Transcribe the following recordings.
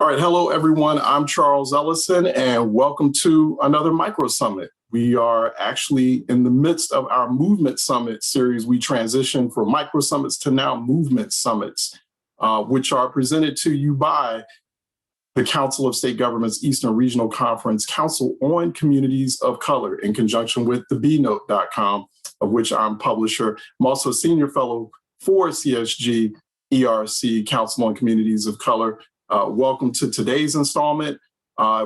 All right, hello everyone. I'm Charles Ellison and welcome to another Micro Summit. We are actually in the midst of our Movement Summit series. We transitioned from Micro Summits to now Movement Summits, which are presented to you by the Council of State Governments Eastern Regional Conference Council on Communities of Color in conjunction with the bnote.com, of which I'm publisher. I'm also a senior fellow for CSG ERC Council on Communities of Color. Welcome to today's installment,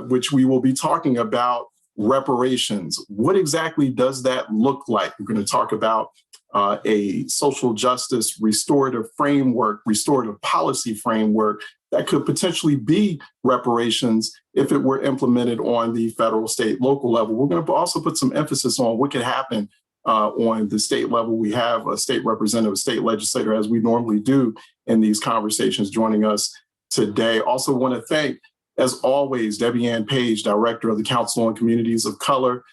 which we will be talking about reparations. What exactly does that look like? We're going to talk about a social justice restorative framework, restorative policy framework that could potentially be reparations if it were implemented on the federal, state, local level. We're going to also put some emphasis on what could happen on the state level. We have a state representative, a state legislator, as we normally do in these conversations, joining us today. Also want to thank, as always, Debbie Ann Page, Director of the Council on Communities of Color,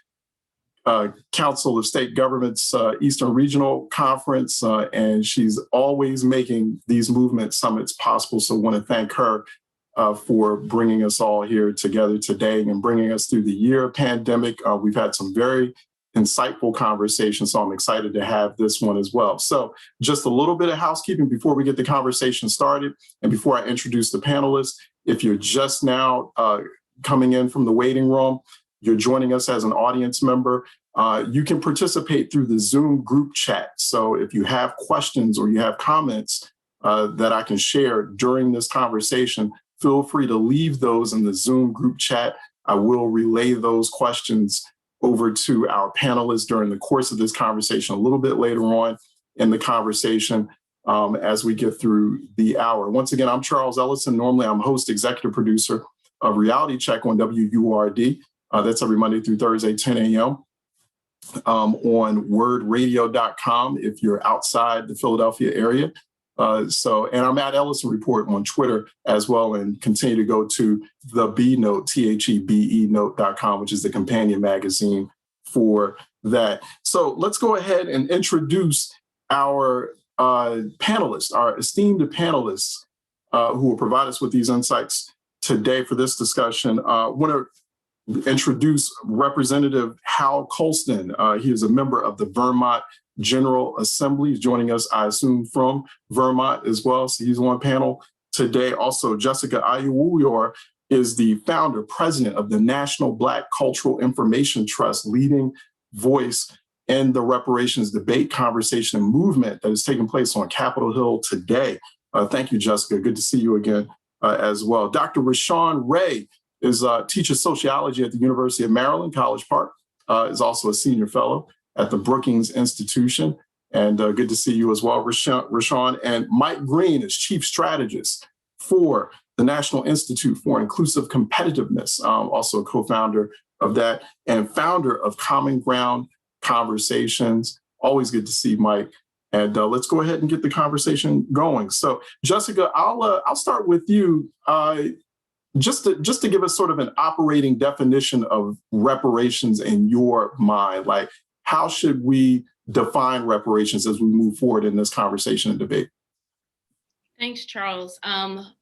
Council of State Governments Eastern Regional Conference, and she's always making these movement summits possible. So I want to thank her for bringing us all here together today and bringing us through the year of pandemic. We've had some very insightful conversations, so I'm excited to have this one as well. So just a little bit of housekeeping before we get the conversation started and before I introduce the panelists. If you're just now coming in from the waiting room, you're joining us as an audience member, you can participate through the Zoom group chat. So if you have questions or you have comments that I can share during this conversation, feel free to leave those in the Zoom group chat. I will relay those questions over to our panelists during the course of this conversation a little bit later on in the conversation as we get through the hour. Once again, I'm Charles Ellison. Normally, I'm host, executive producer of Reality Check on WURD. That's every Monday through Thursday, 10 a.m. On wordradio.com if you're outside the Philadelphia area. And I'm at Ellison Report on Twitter as well, and continue to go to the bnote, THEBE note.com, which is the companion magazine for that. So let's go ahead and introduce our panelists, our esteemed panelists who will provide us with these insights today for this discussion. I want to introduce Representative Hal Colston. He is a member of the Vermont General Assembly. He's joining us, I assume, from Vermont as well. So he's on panel today. Also, Jessica Ayuwuyor is the founder, president of the National Black Cultural Information Trust, leading voice in the reparations debate, conversation, and movement that is taking place on Capitol Hill today. Thank you, Jessica. Good to see you again as well. Dr. Rashawn Ray teaches sociology at the University of Maryland, College Park, is also a senior fellow at the Brookings Institution. And good to see you as well, Rashawn. And Mike Green is chief strategist for the National Institute for Inclusive Competitiveness, also a co-founder of that, and founder of Common Ground Conversations. Always good to see Mike. And let's go ahead and get the conversation going. So Jessica, I'll start with you. Just to give us sort of an operating definition of reparations in your mind, like how should we define reparations as we move forward in this conversation and debate? Thanks, Charles.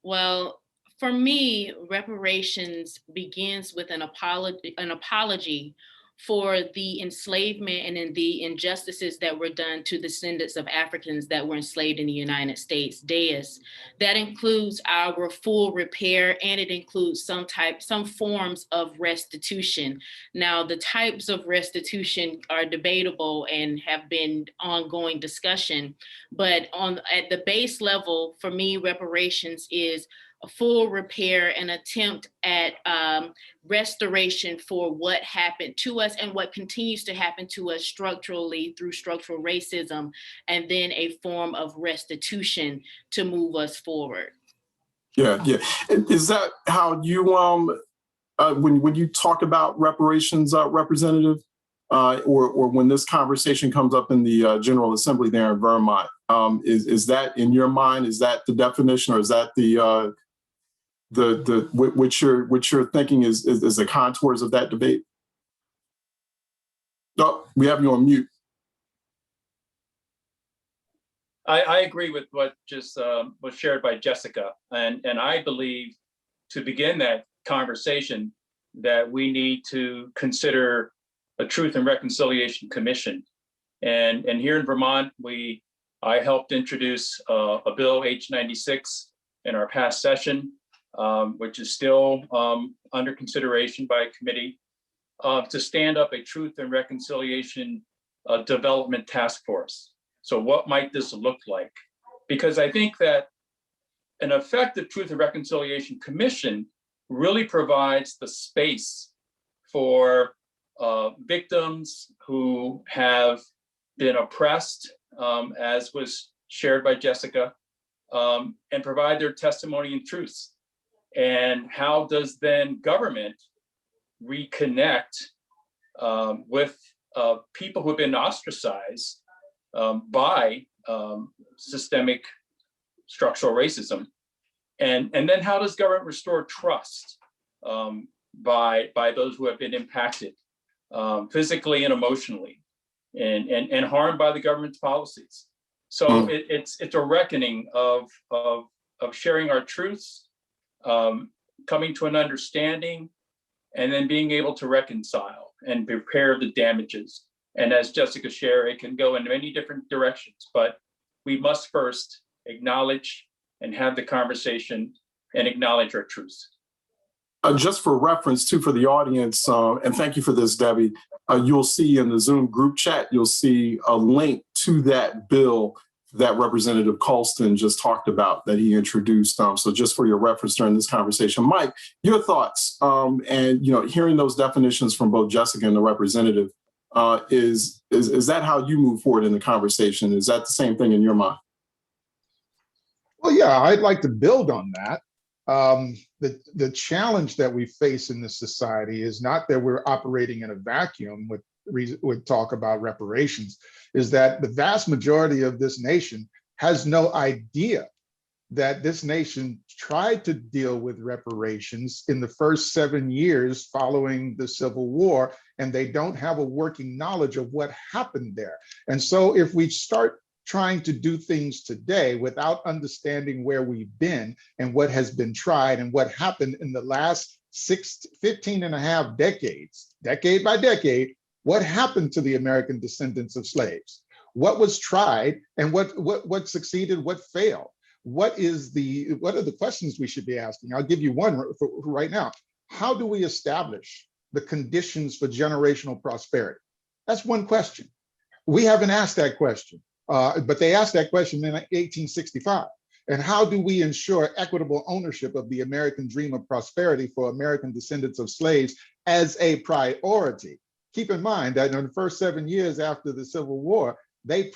Well, for me, reparations begins with an apology for the enslavement and the injustices that were done to descendants of Africans that were enslaved in the United States. That includes our full repair, and it includes some forms of restitution. Now, the types of restitution are debatable and have been ongoing discussion, but at the base level, for me, reparations is a full repair and attempt at restoration for what happened to us and what continues to happen to us structurally through structural racism, and then a form of restitution to move us forward. Yeah. Is that how you, when you talk about reparations, Representative, or when this conversation comes up in the General Assembly there in Vermont, is that in your mind? Is that the definition, or is that what you're thinking is the contours of that debate? Oh, we have you on mute. I agree with what just was shared by Jessica, and I believe to begin that conversation that we need to consider a Truth and Reconciliation Commission. And here in Vermont, I helped introduce a bill H96 in our past session, which is still under consideration by committee, to stand up a Truth and Reconciliation Development Task Force. So what might this look like? Because I think that an effective Truth and Reconciliation Commission really provides the space for victims who have been oppressed, as was shared by Jessica, and provide their testimony and truths. And how does then government reconnect with people who have been ostracized by systemic structural racism? And then how does government restore trust by those who have been impacted physically and emotionally and harmed by the government's policies? So it's a reckoning of sharing our truths, coming to an understanding, and then being able to reconcile and repair the damages. And as Jessica shared, it can go in many different directions, but we must first acknowledge and have the conversation and acknowledge our truths. Just for reference too, for the audience, and thank you for this, Debbie, you'll see in the Zoom group chat, you'll see a link to that bill that Representative Colston just talked about, that he introduced. So just for your reference during this conversation, Mike, your thoughts, and hearing those definitions from both Jessica and the representative, is that how you move forward in the conversation? Is that the same thing in your mind? Well, yeah, I'd like to build on that. The challenge that we face in this society is not that we're operating in a vacuum with talk about reparations, is that the vast majority of this nation has no idea that this nation tried to deal with reparations in the first 7 years following the Civil War, and they don't have a working knowledge of what happened there. And so if we start trying to do things today without understanding where we've been and what has been tried and what happened in the last 15 and a half decades, decade by decade, what happened to the American descendants of slaves? What was tried and what succeeded, what failed? What are the questions we should be asking? I'll give you one right now. How do we establish the conditions for generational prosperity? That's one question. We haven't asked that question. But they asked that question in 1865. And how do we ensure equitable ownership of the American dream of prosperity for American descendants of slaves as a priority? Keep in mind that in the first 7 years after the Civil War, they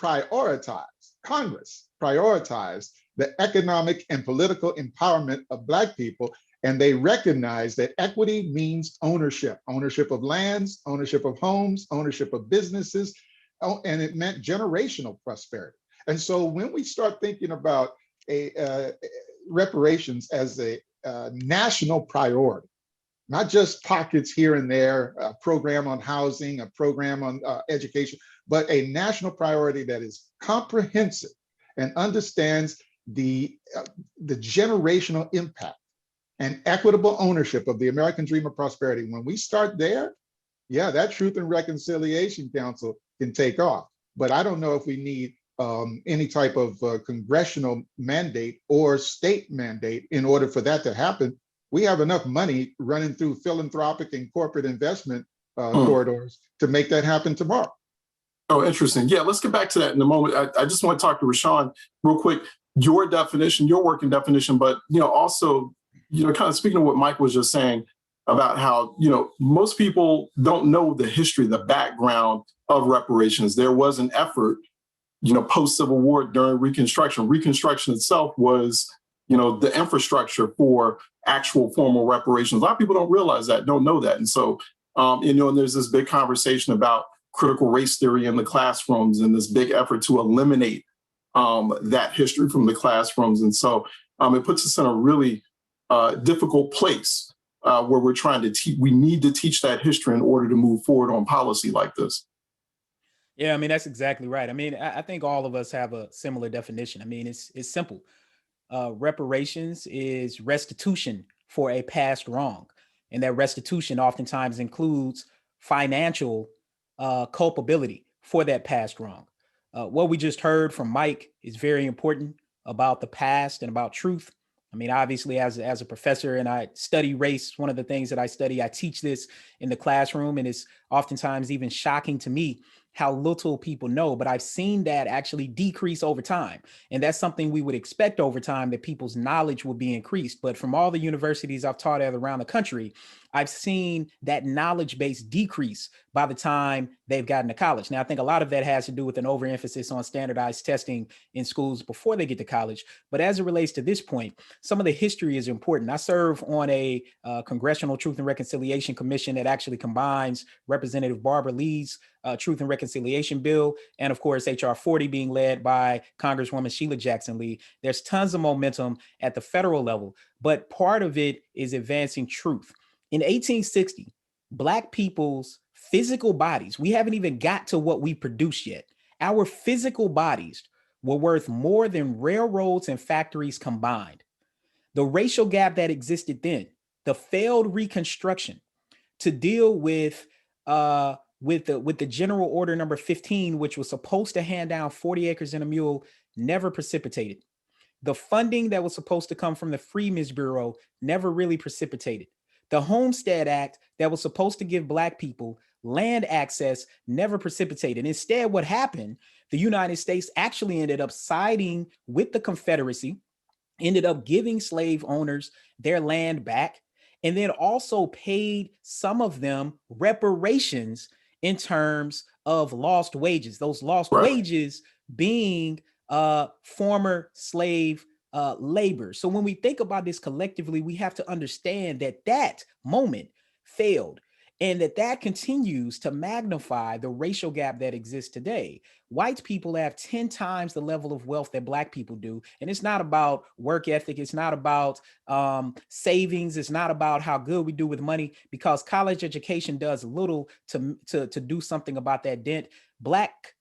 Congress prioritized the economic and political empowerment of Black people. And they recognized that equity means ownership of lands, ownership of homes, ownership of businesses, and it meant generational prosperity. And so when we start thinking about reparations as a national priority, not just pockets here and there, a program on housing, a program on education, but a national priority that is comprehensive and understands the generational impact and equitable ownership of the American dream of prosperity. When we start there, yeah, that Truth and Reconciliation Council can take off. But I don't know if we need any type of congressional mandate or state mandate in order for that to happen. We have enough money running through philanthropic and corporate investment corridors to make that happen tomorrow. Oh, interesting. Yeah, let's get back to that in a moment. I just want to talk to Rashawn real quick. Your definition, your working definition, but also, kind of speaking of what Mike was just saying about how, most people don't know the history, the background of reparations. There was an effort, post-Civil War during Reconstruction. Reconstruction itself was, the infrastructure for actual formal reparations. A lot of people don't realize that, don't know that. And so, and there's this big conversation about critical race theory in the classrooms and this big effort to eliminate that history from the classrooms. And so it puts us in a really difficult place where we're trying to teach. We need to teach that history in order to move forward on policy like this. Yeah, I mean, that's exactly right. I mean, I think all of us have a similar definition. I mean, it's simple. Reparations is restitution for a past wrong. And that restitution oftentimes includes financial culpability for that past wrong. What we just heard from Mike is very important about the past and about truth. I mean, obviously, as a professor and I study race, one of the things that I study, I teach this in the classroom, and it's oftentimes even shocking to me how little people know, but I've seen that actually decrease over time. And that's something we would expect over time, that people's knowledge will be increased. But from all the universities I've taught at around the country, I've seen that knowledge base decrease by the time they've gotten to college. Now, I think a lot of that has to do with an overemphasis on standardized testing in schools before they get to college. But as it relates to this point, some of the history is important. I serve on a Congressional Truth and Reconciliation Commission that actually combines Representative Barbara Lee's Truth and Reconciliation Bill, and of course, HR 40 being led by Congresswoman Sheila Jackson Lee. There's tons of momentum at the federal level, but part of it is advancing truth. In 1860, Black people's physical bodies, we haven't even got to what we produce yet. Our physical bodies were worth more than railroads and factories combined. The racial gap that existed then, the failed Reconstruction to deal with the General Order number 15, which was supposed to hand down 40 acres and a mule, never precipitated. The funding that was supposed to come from the Freedmen's Bureau never really precipitated. The Homestead Act that was supposed to give Black people land access never precipitated. Instead, what happened, the United States actually ended up siding with the Confederacy, ended up giving slave owners their land back, and then also paid some of them reparations in terms of lost wages, those lost wages being former slave labor. So when we think about this collectively, we have to understand that that moment failed, and that continues to magnify the racial gap that exists today. White people have 10 times the level of wealth that Black people do. And it's not about work ethic. It's not about savings. It's not about how good we do with money, because college education does little to do something about that dent. Black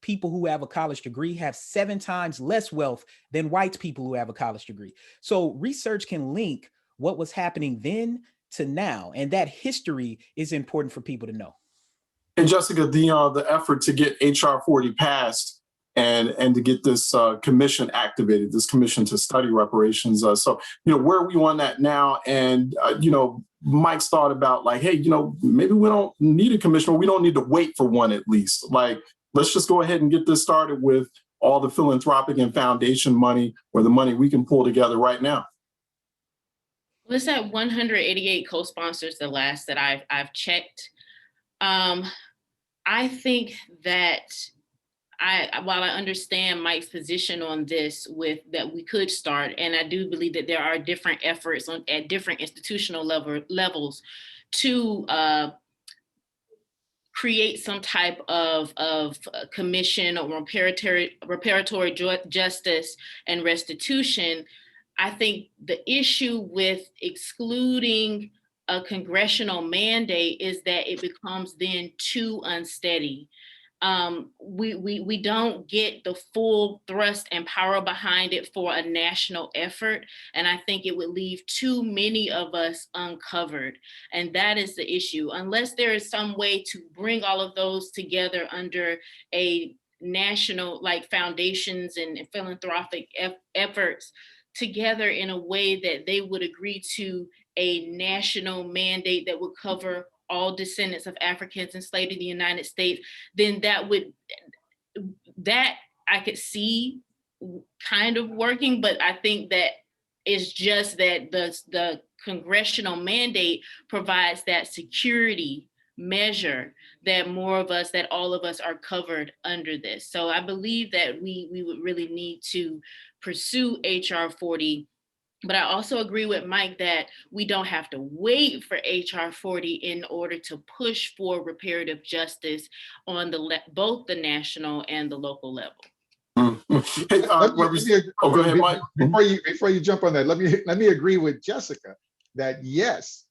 people who have a college degree have 7 times less wealth than white people who have a college degree. So research can link what was happening then to now, and that history is important for people to know. And Jessica, the effort to get HR 40 passed and to get this commission activated, this commission to study reparations. So, where are we on that now? And, Mike's thought about like, hey, maybe we don't need a commission, or we don't need to wait for one at least. Like, let's just go ahead and get this started with all the philanthropic and foundation money, or the money we can pull together right now. Well, it's at 188 co-sponsors, the last that I've checked. I think that while I understand Mike's position on this, with that we could start, and I do believe that there are different efforts at different institutional levels to create some type of commission or reparatory justice and restitution. I think the issue with excluding a congressional mandate is that it becomes then too unsteady. We don't get the full thrust and power behind it for a national effort. And I think it would leave too many of us uncovered. And that is the issue. Unless there is some way to bring all of those together under a national, like foundations and philanthropic efforts together in a way that they would agree to a national mandate that would cover all descendants of Africans enslaved in the United States, then that I could see kind of working. But I think that it's just that the congressional mandate provides that security measure that all of us are covered under this. So I believe that we would really need to pursue HR 40. But I also agree with Mike that we don't have to wait for HR 40 in order to push for reparative justice on both the national and the local level. Hey, go ahead, Mike. Before you jump on that, let me agree with Jessica that yes,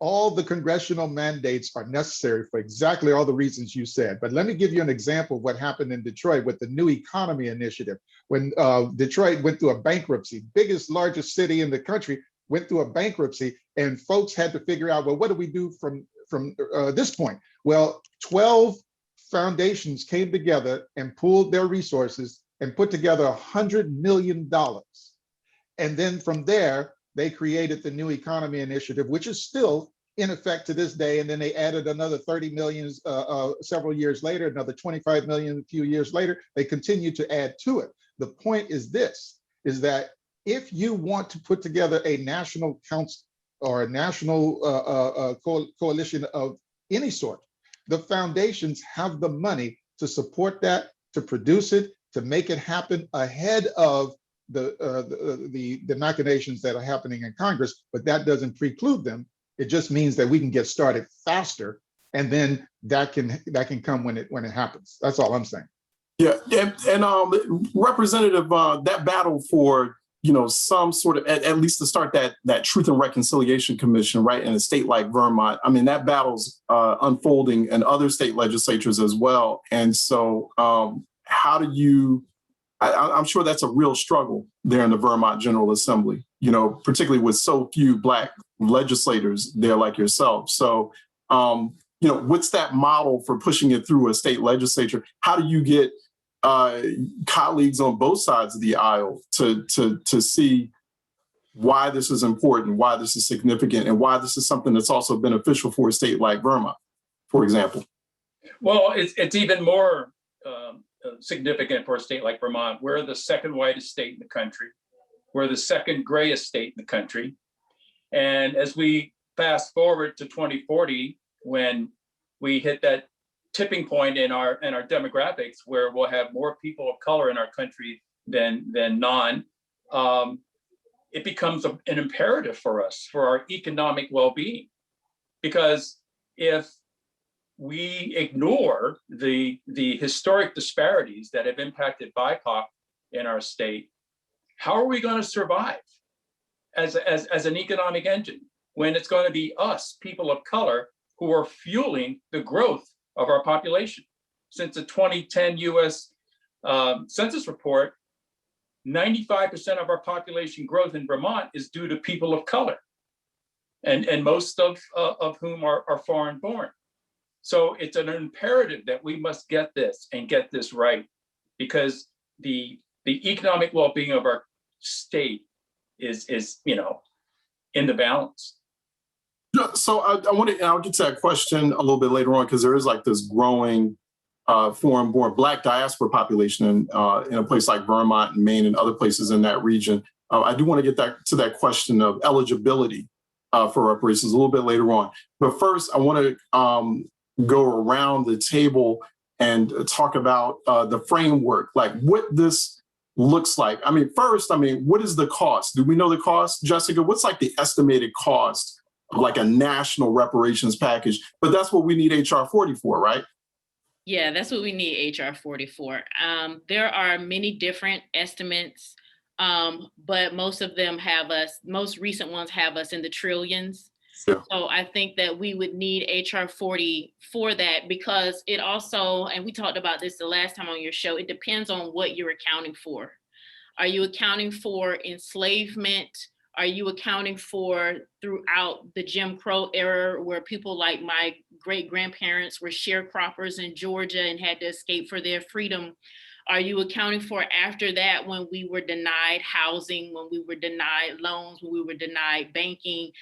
all the congressional mandates are necessary for exactly all the reasons you said. But let me give you an example of what happened in Detroit with the New Economy Initiative. When Detroit went through a bankruptcy, largest city in the country, went through a bankruptcy, and folks had to figure out, well, what do we do from this point? Well, 12 foundations came together and pooled their resources and put together $100 million. And then from there, they created the New Economy Initiative, which is still in effect to this day. And then they added another 30 million several years later, another 25 million a few years later. They continue to add to it. The point is this, is that if you want to put together a national council or a national coalition of any sort, the foundations have the money to support that, to produce it, to make it happen ahead of the machinations that are happening in Congress. But that doesn't preclude them. It just means that we can get started faster, and then that can come when it happens. That's all I'm saying. Yeah, and Representative, that battle for some sort of at least to start that Truth and Reconciliation Commission, right, in a state like Vermont. I mean, that battle's unfolding in other state legislatures as well. And so, how do you? I'm sure that's a real struggle there in the Vermont General Assembly. Particularly with so few Black legislators there like yourself. So, what's that model for pushing it through a state legislature? How do you get colleagues on both sides of the aisle to see why this is important, why this is significant, and why this is something that's also beneficial for a state like Vermont, for example? Well, it's even more significant for a state like Vermont. We're the second whitest state in the country. We're the second grayest state in the country. And as we fast forward to 2040, when we hit that tipping point in our demographics, where we'll have more people of color in our country than non, it becomes an imperative for us, for our economic well-being. Because if we ignore the historic disparities that have impacted BIPOC in our state, how are we going to survive as an economic engine when it's going to be us, people of color, who are fueling the growth of our population? Since the 2010 US Census report, 95% of our population growth in Vermont is due to people of color, and most of whom are foreign born. So it's an imperative that we must get this right, because the economic well-being of our state is in the balance. So I'll get to that question a little bit later on, because there is like this growing foreign-born Black diaspora population in a place like Vermont and Maine and other places in that region. I do want to get to that question of eligibility for reparations a little bit later on. But first, I want to go around the table and talk about the framework, like what this looks like. First, what is the cost? Do we know the cost? Jessica, what's like the estimated cost of like a national reparations package? But that's what we need HR 40 for, right? Yeah, that's what we need HR 40 for. There are many different estimates, but most recent ones have us in the trillions. Yeah. So I think that we would need HR 40 for that, because it also, and we talked about this the last time on your show, it depends on what you're accounting for. Are you accounting for enslavement? Are you accounting for throughout the Jim Crow era, where people like my great-grandparents were sharecroppers in Georgia and had to escape for their freedom? Are you accounting for after that, when we were denied housing, when we were denied loans, when we were denied banking?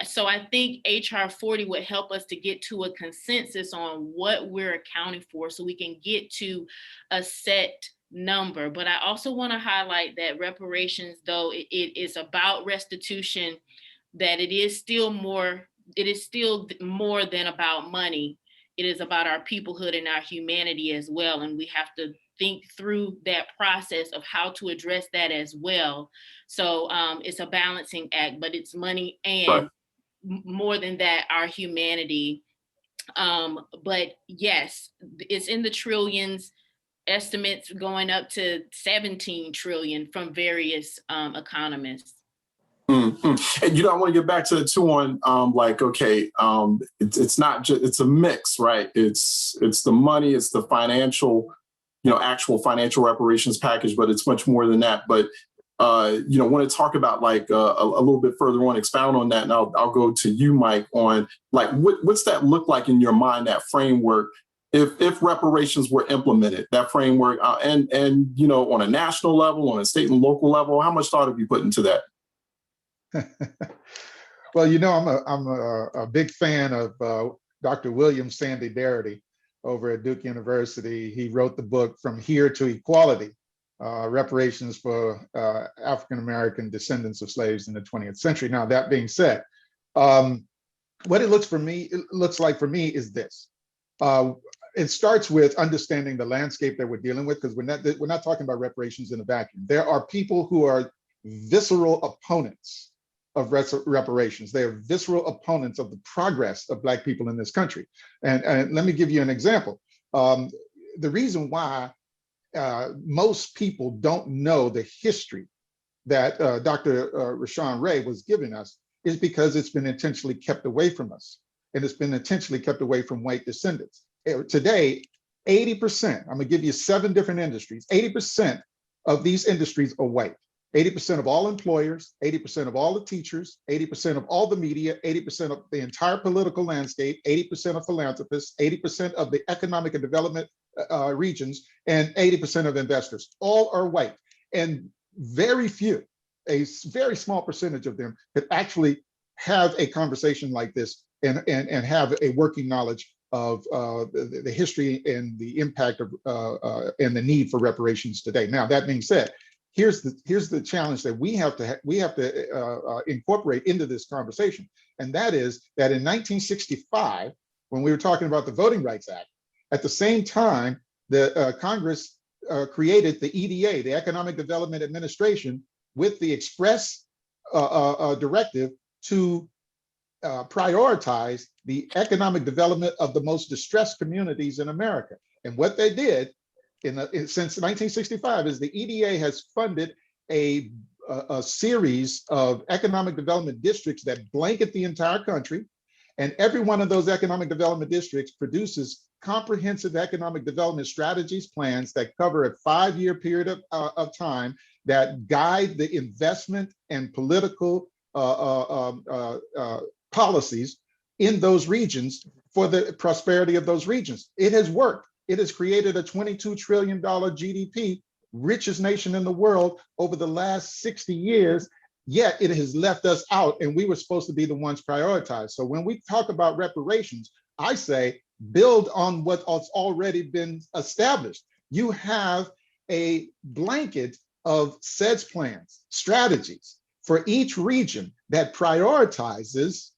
So I think HR 40 would help us to get to a consensus on what we're accounting for, so we can get to a set number. But I also want to highlight that reparations, though it is about restitution, that it is still more than about money. It is about our peoplehood and our humanity as well. And we have to think through that process of how to address that as well. So it's a balancing act, but it's money and right. More than that, our humanity. But yes, it's in the trillions, estimates going up to 17 trillion from various economists. Mm-hmm. And I want to get back to the two on it's not just, it's a mix, right? It's the money, it's the financial, actual financial reparations package, but it's much more than that. But want to talk about like a little bit further on, expound on that, and I'll go to you, Mike, on like what's that look like in your mind, that framework, if reparations were implemented, that framework, and on a national level, on a state and local level, how much thought have you put into that? Well, I'm a big fan of Dr. William Sandy Darity over at Duke University. He wrote the book From Here to Equality, Reparations for African-American Descendants of Slaves in the 20th Century. Now, that being said, what it looks like for me is this. It starts with understanding the landscape that we're dealing with, because we're not talking about reparations in a vacuum. There are people who are visceral opponents of reparations. They are visceral opponents of the progress of Black people in this country. And let me give you an example. The reason why most people don't know the history that Dr. Rashawn Ray was giving us is because it's been intentionally kept away from us. And it's been intentionally kept away from white descendants. Today, 80%, I'm gonna give you 7 different industries, 80% of these industries are white. 80% of all employers, 80% of all the teachers, 80% of all the media, 80% of the entire political landscape, 80% of philanthropists, 80% of the economic and development regions, and 80% of investors, all are white. And very few, a very small percentage of them could actually have a conversation like this and have a working knowledge of the history and the impact of and the need for reparations today. Now, that being said, here's the challenge that we have to incorporate into this conversation, and that is that in 1965, when we were talking about the Voting Rights Act, at the same time, the Congress created the EDA, the Economic Development Administration, with the express directive to prioritize the economic development of the most distressed communities in America. And what they did since 1965 is the EDA has funded a series of economic development districts that blanket the entire country. And every one of those economic development districts produces comprehensive economic development strategies, plans that cover a 5-year period of time that guide the investment and political policies in those regions for the prosperity of those regions. It has worked. It has created a $22 trillion GDP, richest nation in the world over the last 60 years, yet it has left us out, and we were supposed to be the ones prioritized. So when we talk about reparations, I say build on what's already been established. You have a blanket of SEDS plans, strategies for each region that prioritizes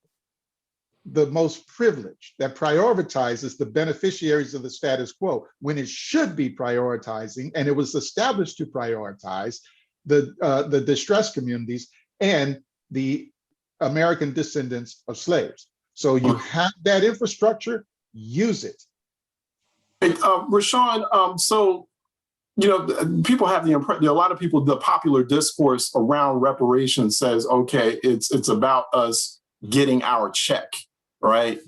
the most privileged, that prioritizes the beneficiaries of the status quo, when it should be prioritizing, and it was established to prioritize the distressed communities and the American descendants of slaves. So you have that infrastructure, use it. Hey, Rashawn, so people have the impression, a lot of people, the popular discourse around reparations says, okay, it's about us getting our check, right?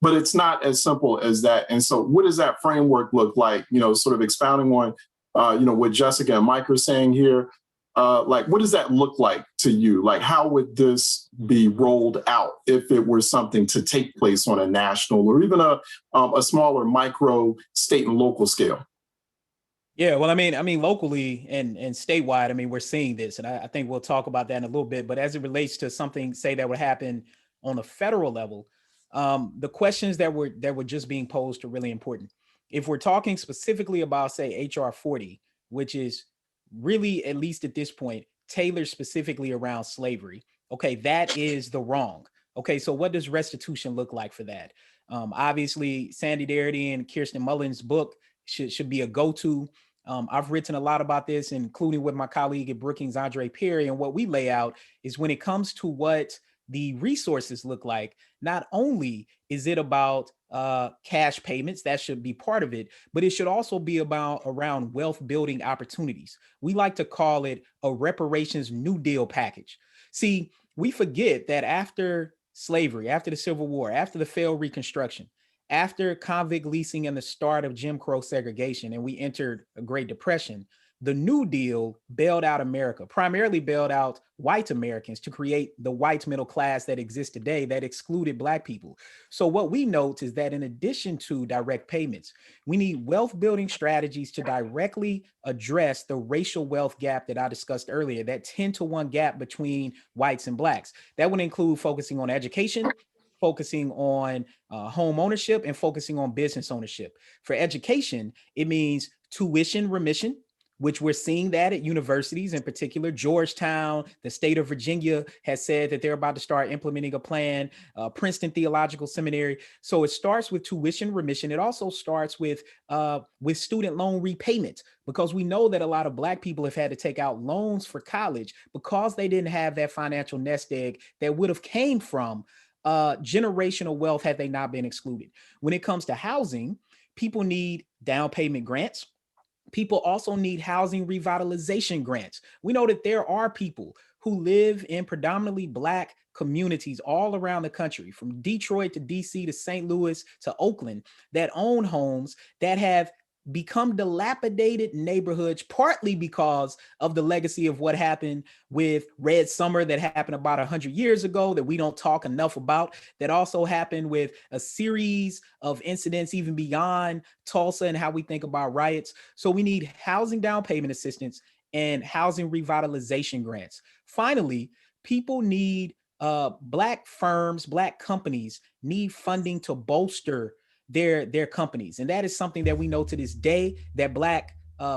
But it's not as simple as that. And so what does that framework look like? Sort of expounding on, what Jessica and Mike are saying here. Like, what does that look like to you? Like, how would this be rolled out if it were something to take place on a national or even a smaller micro state and local scale? Yeah, well, I mean, locally and statewide, we're seeing this, and I think we'll talk about that in a little bit. But as it relates to something, say, that would happen on a federal level, the questions that were just being posed are really important. If we're talking specifically about, say, HR 40, which is really, at least at this point, tailored specifically around slavery, okay, that is the wrong. Okay, so what does restitution look like for that? Obviously, Sandy Darity and Kirsten Mullen's book should be a go-to. I've written a lot about this, including with my colleague at Brookings, Andre Perry, and what we lay out is when it comes to what the resources look like, not only is it about cash payments, that should be part of it, but it should also be about around wealth building opportunities. We like to call it a reparations New Deal package. See, we forget that after slavery, after the Civil War, after the failed Reconstruction, after convict leasing and the start of Jim Crow segregation, and we entered a Great Depression, The New Deal bailed out America, primarily bailed out white Americans to create the white middle class that exists today that excluded Black people. So what we note is that in addition to direct payments, we need wealth building strategies to directly address the racial wealth gap that I discussed earlier, that 10-to-1 gap between whites and Blacks. That would include focusing on education, focusing on home ownership, and focusing on business ownership. For education, it means tuition remission, which we're seeing that at universities, in particular. Georgetown, the state of Virginia has said that they're about to start implementing a plan, Princeton Theological Seminary. So it starts with tuition remission. It also starts with student loan repayment, because we know that a lot of Black people have had to take out loans for college because they didn't have that financial nest egg that would have came from generational wealth had they not been excluded. When it comes to housing, people need down payment grants. People also need housing revitalization grants. We know that there are people who live in predominantly Black communities all around the country, from Detroit to DC to St. Louis to Oakland, that own homes that have become dilapidated neighborhoods, partly because of the legacy of what happened with Red Summer that happened about 100 years ago that we don't talk enough about, that also happened with a series of incidents even beyond Tulsa and how we think about riots. So we need housing down payment assistance and housing revitalization grants. Finally, people need Black firms, Black companies need funding to bolster their companies. And that is something that we know to this day, that Black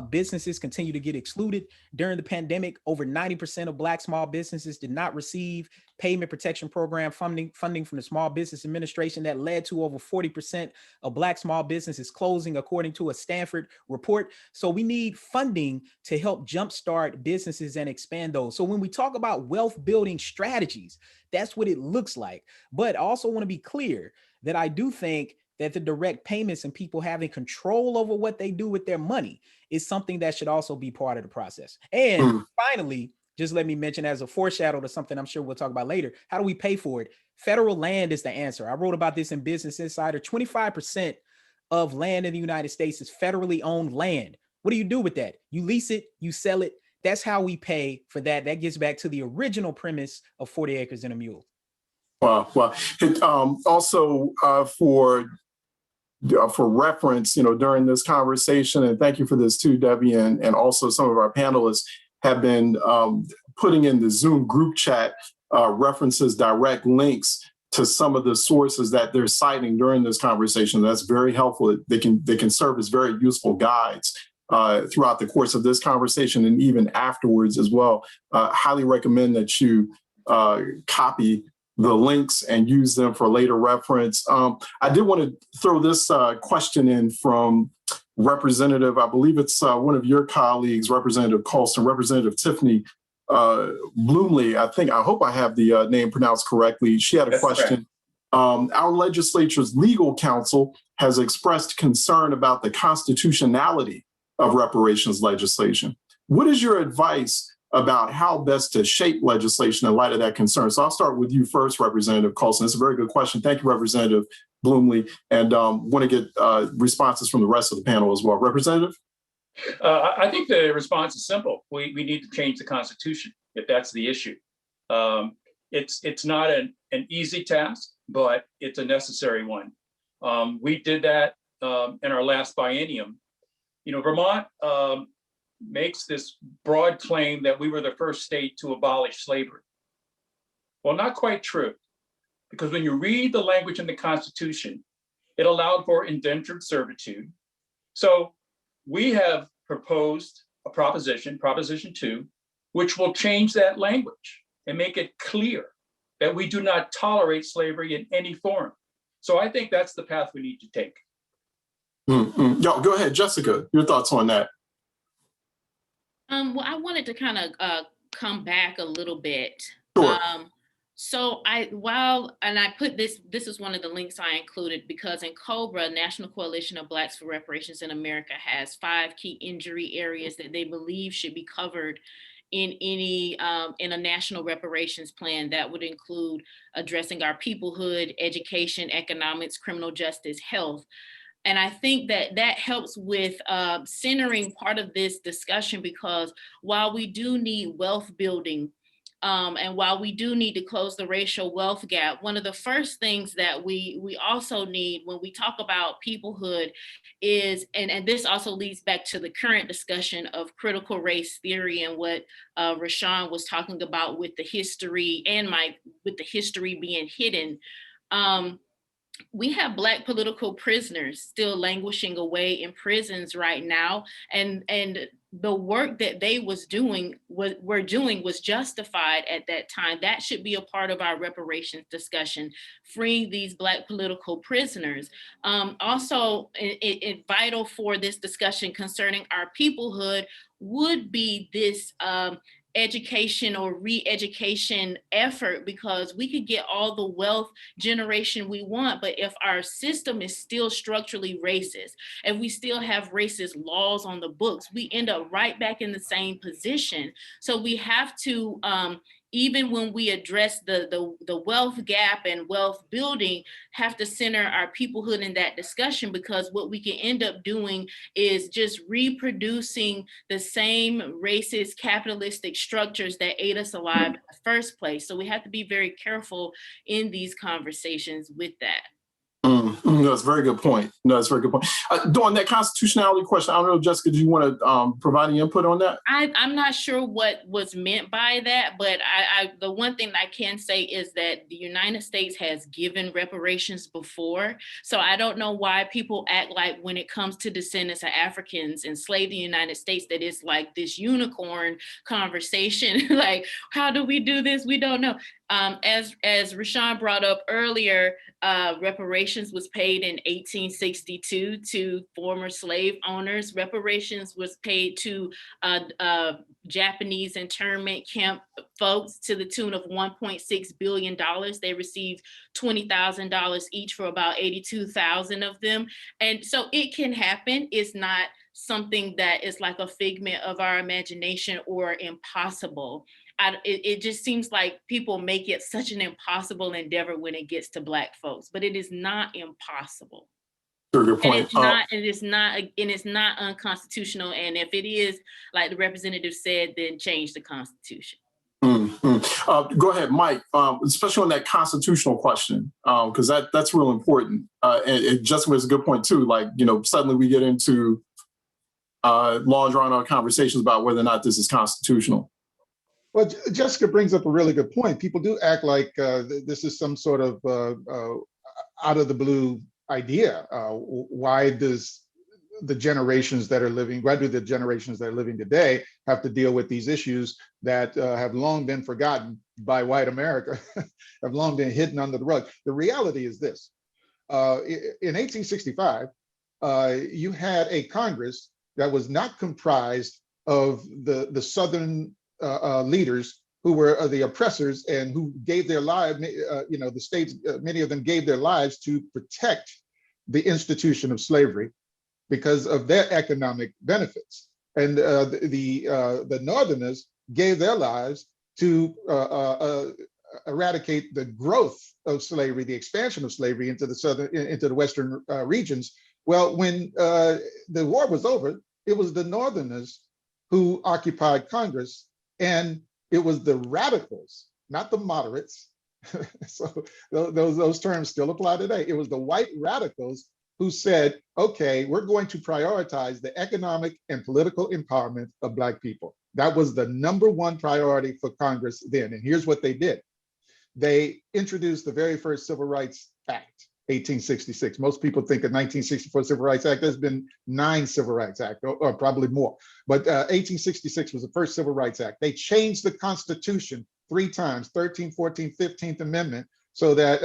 businesses continue to get excluded. During the pandemic, over 90% of Black small businesses did not receive payment protection program funding from the Small Business Administration. That led to over 40% of Black small businesses closing, according to a Stanford report. So we need funding to help jumpstart businesses and expand those. So when we talk about wealth building strategies, that's what it looks like. But I also want to be clear that I do think that the direct payments and people having control over what they do with their money is something that should also be part of the process. And finally, just let me mention, as a foreshadow to something I'm sure we'll talk about later, how do we pay for it? Federal land is the answer. I wrote about this in Business Insider. 25% of land in the United States is federally owned land. What do you do with that? You lease it, you sell it. That's how we pay for that. That gets back to the original premise of 40 acres and a mule. Well, also for reference, during this conversation, and thank you for this too, Debbie, and also some of our panelists have been putting in the Zoom group chat references, direct links to some of the sources that they're citing during this conversation. That's very helpful. They can serve as very useful guides throughout the course of this conversation and even afterwards as well. Highly recommend that you copy the links and use them for later reference. I did want to throw this question in from Representative, I believe it's one of your colleagues, Representative Colston, Representative Tiffany Bloomley. I hope I have the name pronounced correctly. She had a question. Our legislature's legal counsel has expressed concern about the constitutionality of reparations legislation. What is your advice about how best to shape legislation in light of that concern? So I'll start with you first, Representative Colston. It's a very good question. Thank you, Representative Bloomley, and want to get responses from the rest of the panel as well. Representative? I think the response is simple. We need to change the Constitution if that's the issue. It's not an easy task, but it's a necessary one. We did that in our last biennium. Vermont makes this broad claim that we were the first state to abolish slavery. Well, not quite true, because when you read the language in the Constitution, it allowed for indentured servitude. So we have proposed a Proposition 2, which will change that language and make it clear that we do not tolerate slavery in any form. So I think that's the path we need to take. Yo, go ahead, Jessica, your thoughts on that? Well, I wanted to kind of come back a little bit. Sure. So I put this is one of the links I included because in COBRA, National Coalition of Blacks for Reparations in America, has 5 key injury areas that they believe should be covered in a national reparations plan. That would include addressing our peoplehood, education, economics, criminal justice, health. And I think that that helps with centering part of this discussion, because while we do need wealth building, and while we do need to close the racial wealth gap, one of the first things that we also need when we talk about peoplehood is, and this also leads back to the current discussion of critical race theory and what Rashawn was talking about with the history, and Mike, with the history being hidden. We have Black political prisoners still languishing away in prisons right now, and the work that they were doing was justified at that time. That should be a part of our reparations discussion, freeing these Black political prisoners. Also, vital for this discussion concerning our peoplehood would be this education or re-education effort, because we could get all the wealth generation we want, but if our system is still structurally racist, if we still have racist laws on the books, we end up right back in the same position. So we have to, even when we address the wealth gap and wealth building, have to center our peoplehood in that discussion, because what we can end up doing is just reproducing the same racist capitalistic structures that ate us alive in the first place. So we have to be very careful in these conversations with that. No, that's a very good point. No, that's a very good point. On that constitutionality question, I don't know, Jessica, do you want to provide any input on that? I'm not sure what was meant by that, but the one thing I can say is that the United States has given reparations before. So I don't know why people act like when it comes to descendants of Africans enslaved in the United States, that it's like this unicorn conversation. Like, how do we do this? We don't know. As Rashawn brought up earlier, reparations was paid in 1862 to former slave owners. Reparations was paid to Japanese internment camp folks to the tune of $1.6 billion. They received $20,000 each for about 82,000 of them. And so it can happen. It's not something that is like a figment of our imagination or impossible. It just seems like people make it such an impossible endeavor when it gets to Black folks, but it is not impossible. Good point. And it's not unconstitutional. And if it is, like the representative said, then change the Constitution. Go ahead, Mike, especially on that constitutional question, because that's real important. And Jessica was a good point too. Like, suddenly we get into long drawn out conversations about whether or not this is constitutional. Well, Jessica brings up a really good point. People do act like this is some sort of out of the blue idea. Why do the generations that are living today have to deal with these issues that have long been forgotten by white America, have long been hidden under the rug? The reality is this. In 1865, you had a Congress that was not comprised of the Southern leaders who were the oppressors and who gave their lives, the states, many of them gave their lives to protect the institution of slavery because of their economic benefits. And the Northerners gave their lives to eradicate the growth of slavery, the expansion of slavery into the Western regions. Well, when the war was over, it was the Northerners who occupied Congress. And it was the radicals, not the moderates. So those terms still apply today. It was the white radicals who said, okay, we're going to prioritize the economic and political empowerment of Black people. That was the #1 priority for Congress then. And here's what they did. They introduced the very first Civil Rights Act, 1866. Most people think of 1964 Civil Rights Act. There's been 9 Civil Rights Acts, or probably more. But 1866 was the first Civil Rights Act. They changed the Constitution 3 times, 13th, 14th, 15th Amendment, so that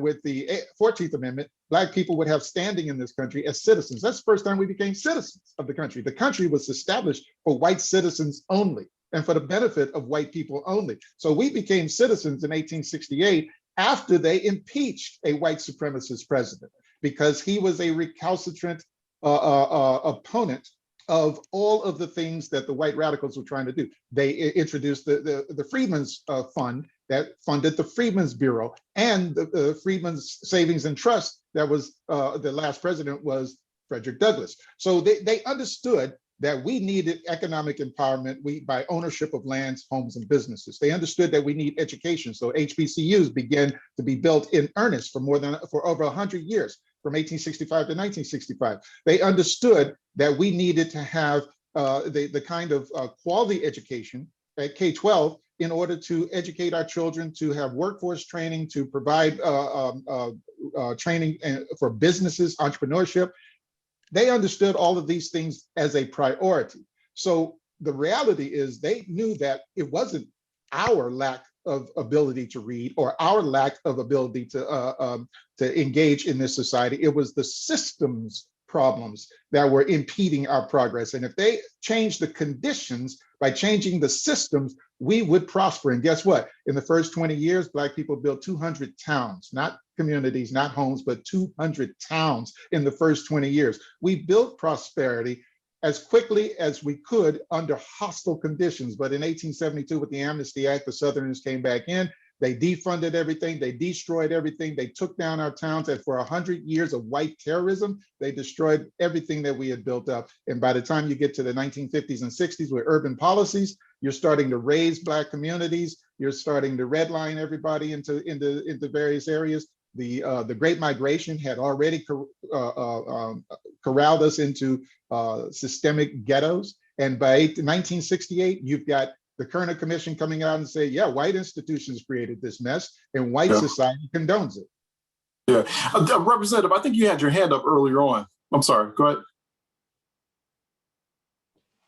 with the 14th Amendment, Black people would have standing in this country as citizens. That's the first time we became citizens of the country. The country was established for white citizens only and for the benefit of white people only. So we became citizens in 1868 after they impeached a white supremacist president, because he was a recalcitrant opponent of all of the things that the white radicals were trying to do. They introduced the Freedmen's Fund that funded the Freedmen's Bureau and the Freedmen's Savings and Trust that was, the last president was Frederick Douglass. So they understood that we needed economic empowerment by ownership of lands, homes, and businesses. They understood that we need education. So HBCUs began to be built in earnest for over 100 years, from 1865 to 1965. They understood that we needed to have the kind of quality education at K-12 in order to educate our children, to have workforce training, to provide training for businesses, entrepreneurship. They understood all of these things as a priority. So the reality is they knew that it wasn't our lack of ability to read or our lack of ability to engage in this society. It was the systems problems that were impeding our progress. And if they changed the conditions by changing the systems, we would prosper. And guess what? In the first 20 years, Black people built 200 towns, not communities, not homes, but 200 towns in the first 20 years. We built prosperity as quickly as we could under hostile conditions. But in 1872, with the Amnesty Act, the Southerners came back in. They defunded everything. They destroyed everything. They took down our towns. And for 100 years of white terrorism, they destroyed everything that we had built up. And by the time you get to the 1950s and 60s with urban policies, you're starting to raise Black communities. You're starting to redline everybody into various areas. The Great Migration had already corralled us into systemic ghettos. And by 1968, you've got the Kerner Commission coming out and say, yeah, white institutions created this mess and white society condones it. Yeah. Representative, I think you had your hand up earlier on. I'm sorry, go ahead.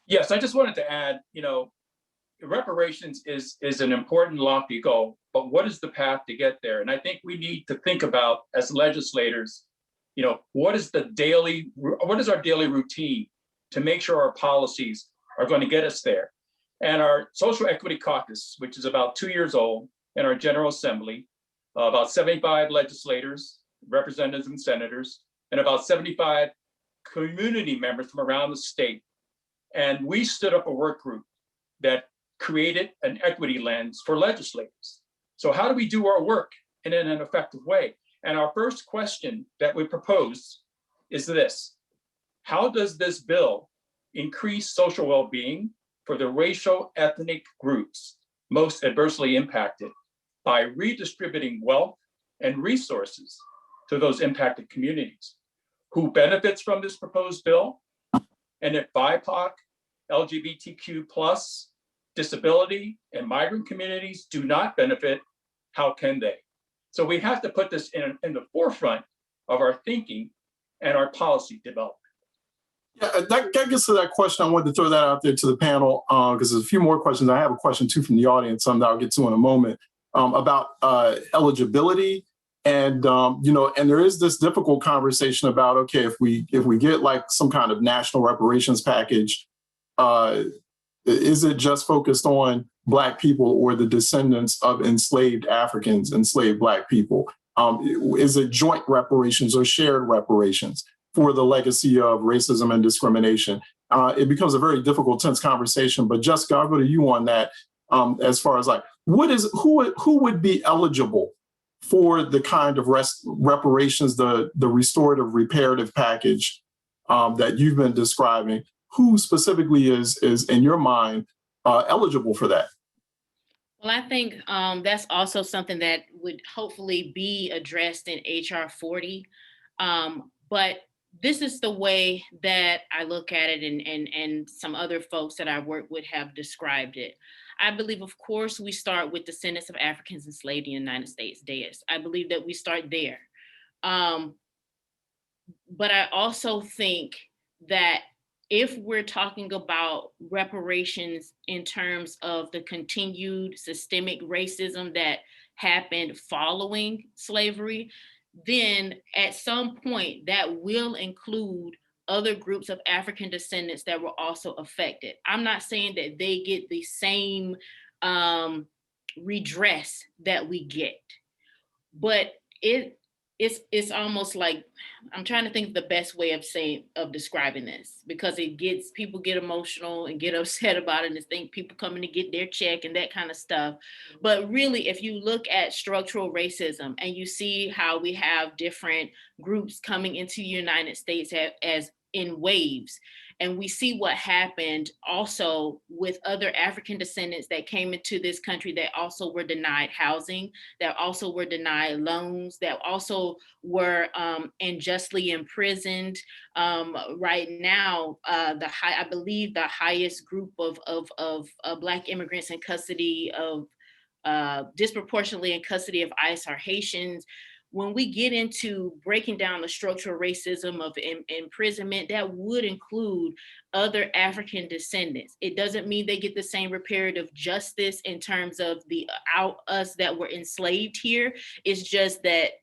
Yes, I just wanted to add, reparations is an important lofty goal, but what is the path to get there? And I think we need to think about, as legislators, what is our daily routine to make sure our policies are going to get us there? And our Social Equity Caucus, which is about 2 years old, and our General Assembly, about 75 legislators, representatives and senators, and about 75 community members from around the state. And we stood up a work group that created an equity lens for legislators. So how do we do our work in an effective way? And our first question that we propose is this: how does this bill increase social well-being for the racial ethnic groups most adversely impacted by redistributing wealth and resources to those impacted communities? Who benefits from this proposed bill? And if BIPOC, LGBTQ+, disability, and migrant communities do not benefit, how can they? So we have to put this in the forefront of our thinking and our policy development. Yeah, that gets to that question. I wanted to throw that out there to the panel because there's a few more questions. I have a question too from the audience that I'll get to in a moment about eligibility. And and there is this difficult conversation about, okay, if we get like some kind of national reparations package, is it just focused on Black people or the descendants of enslaved Africans, enslaved Black people? Is it joint reparations or shared reparations for the legacy of racism and discrimination? It becomes a very difficult, tense conversation. But Jessica, I'll go to you on that. As far as like, who would be eligible for the kind of reparations, the restorative, reparative package that you've been describing? Who specifically is in your mind eligible for that? Well, I think that's also something that would hopefully be addressed in HR 40. But this is the way that I look at it, and some other folks that I work with have described it. I believe, of course, we start with descendants of Africans enslaved in the United States, DAS. I believe that we start there. But I also think that if we're talking about reparations in terms of the continued systemic racism that happened following slavery, then at some point that will include other groups of African descendants that were also affected. I'm not saying that they get the same redress that we get, but it's almost like, I'm trying to think of the best way of describing this, because people get emotional and get upset about it and think people coming to get their check and that kind of stuff. But really, if you look at structural racism and you see how we have different groups coming into the United States as in waves, and we see what happened also with other African descendants that came into this country that also were denied housing, that also were denied loans, that also were unjustly imprisoned. Right now, I believe the highest group of Black immigrants in custody of disproportionately in custody of ICE are Haitians. When we get into breaking down the structural racism of imprisonment, that would include other African descendants. It doesn't mean they get the same reparative justice in terms of us that were enslaved here. It's just that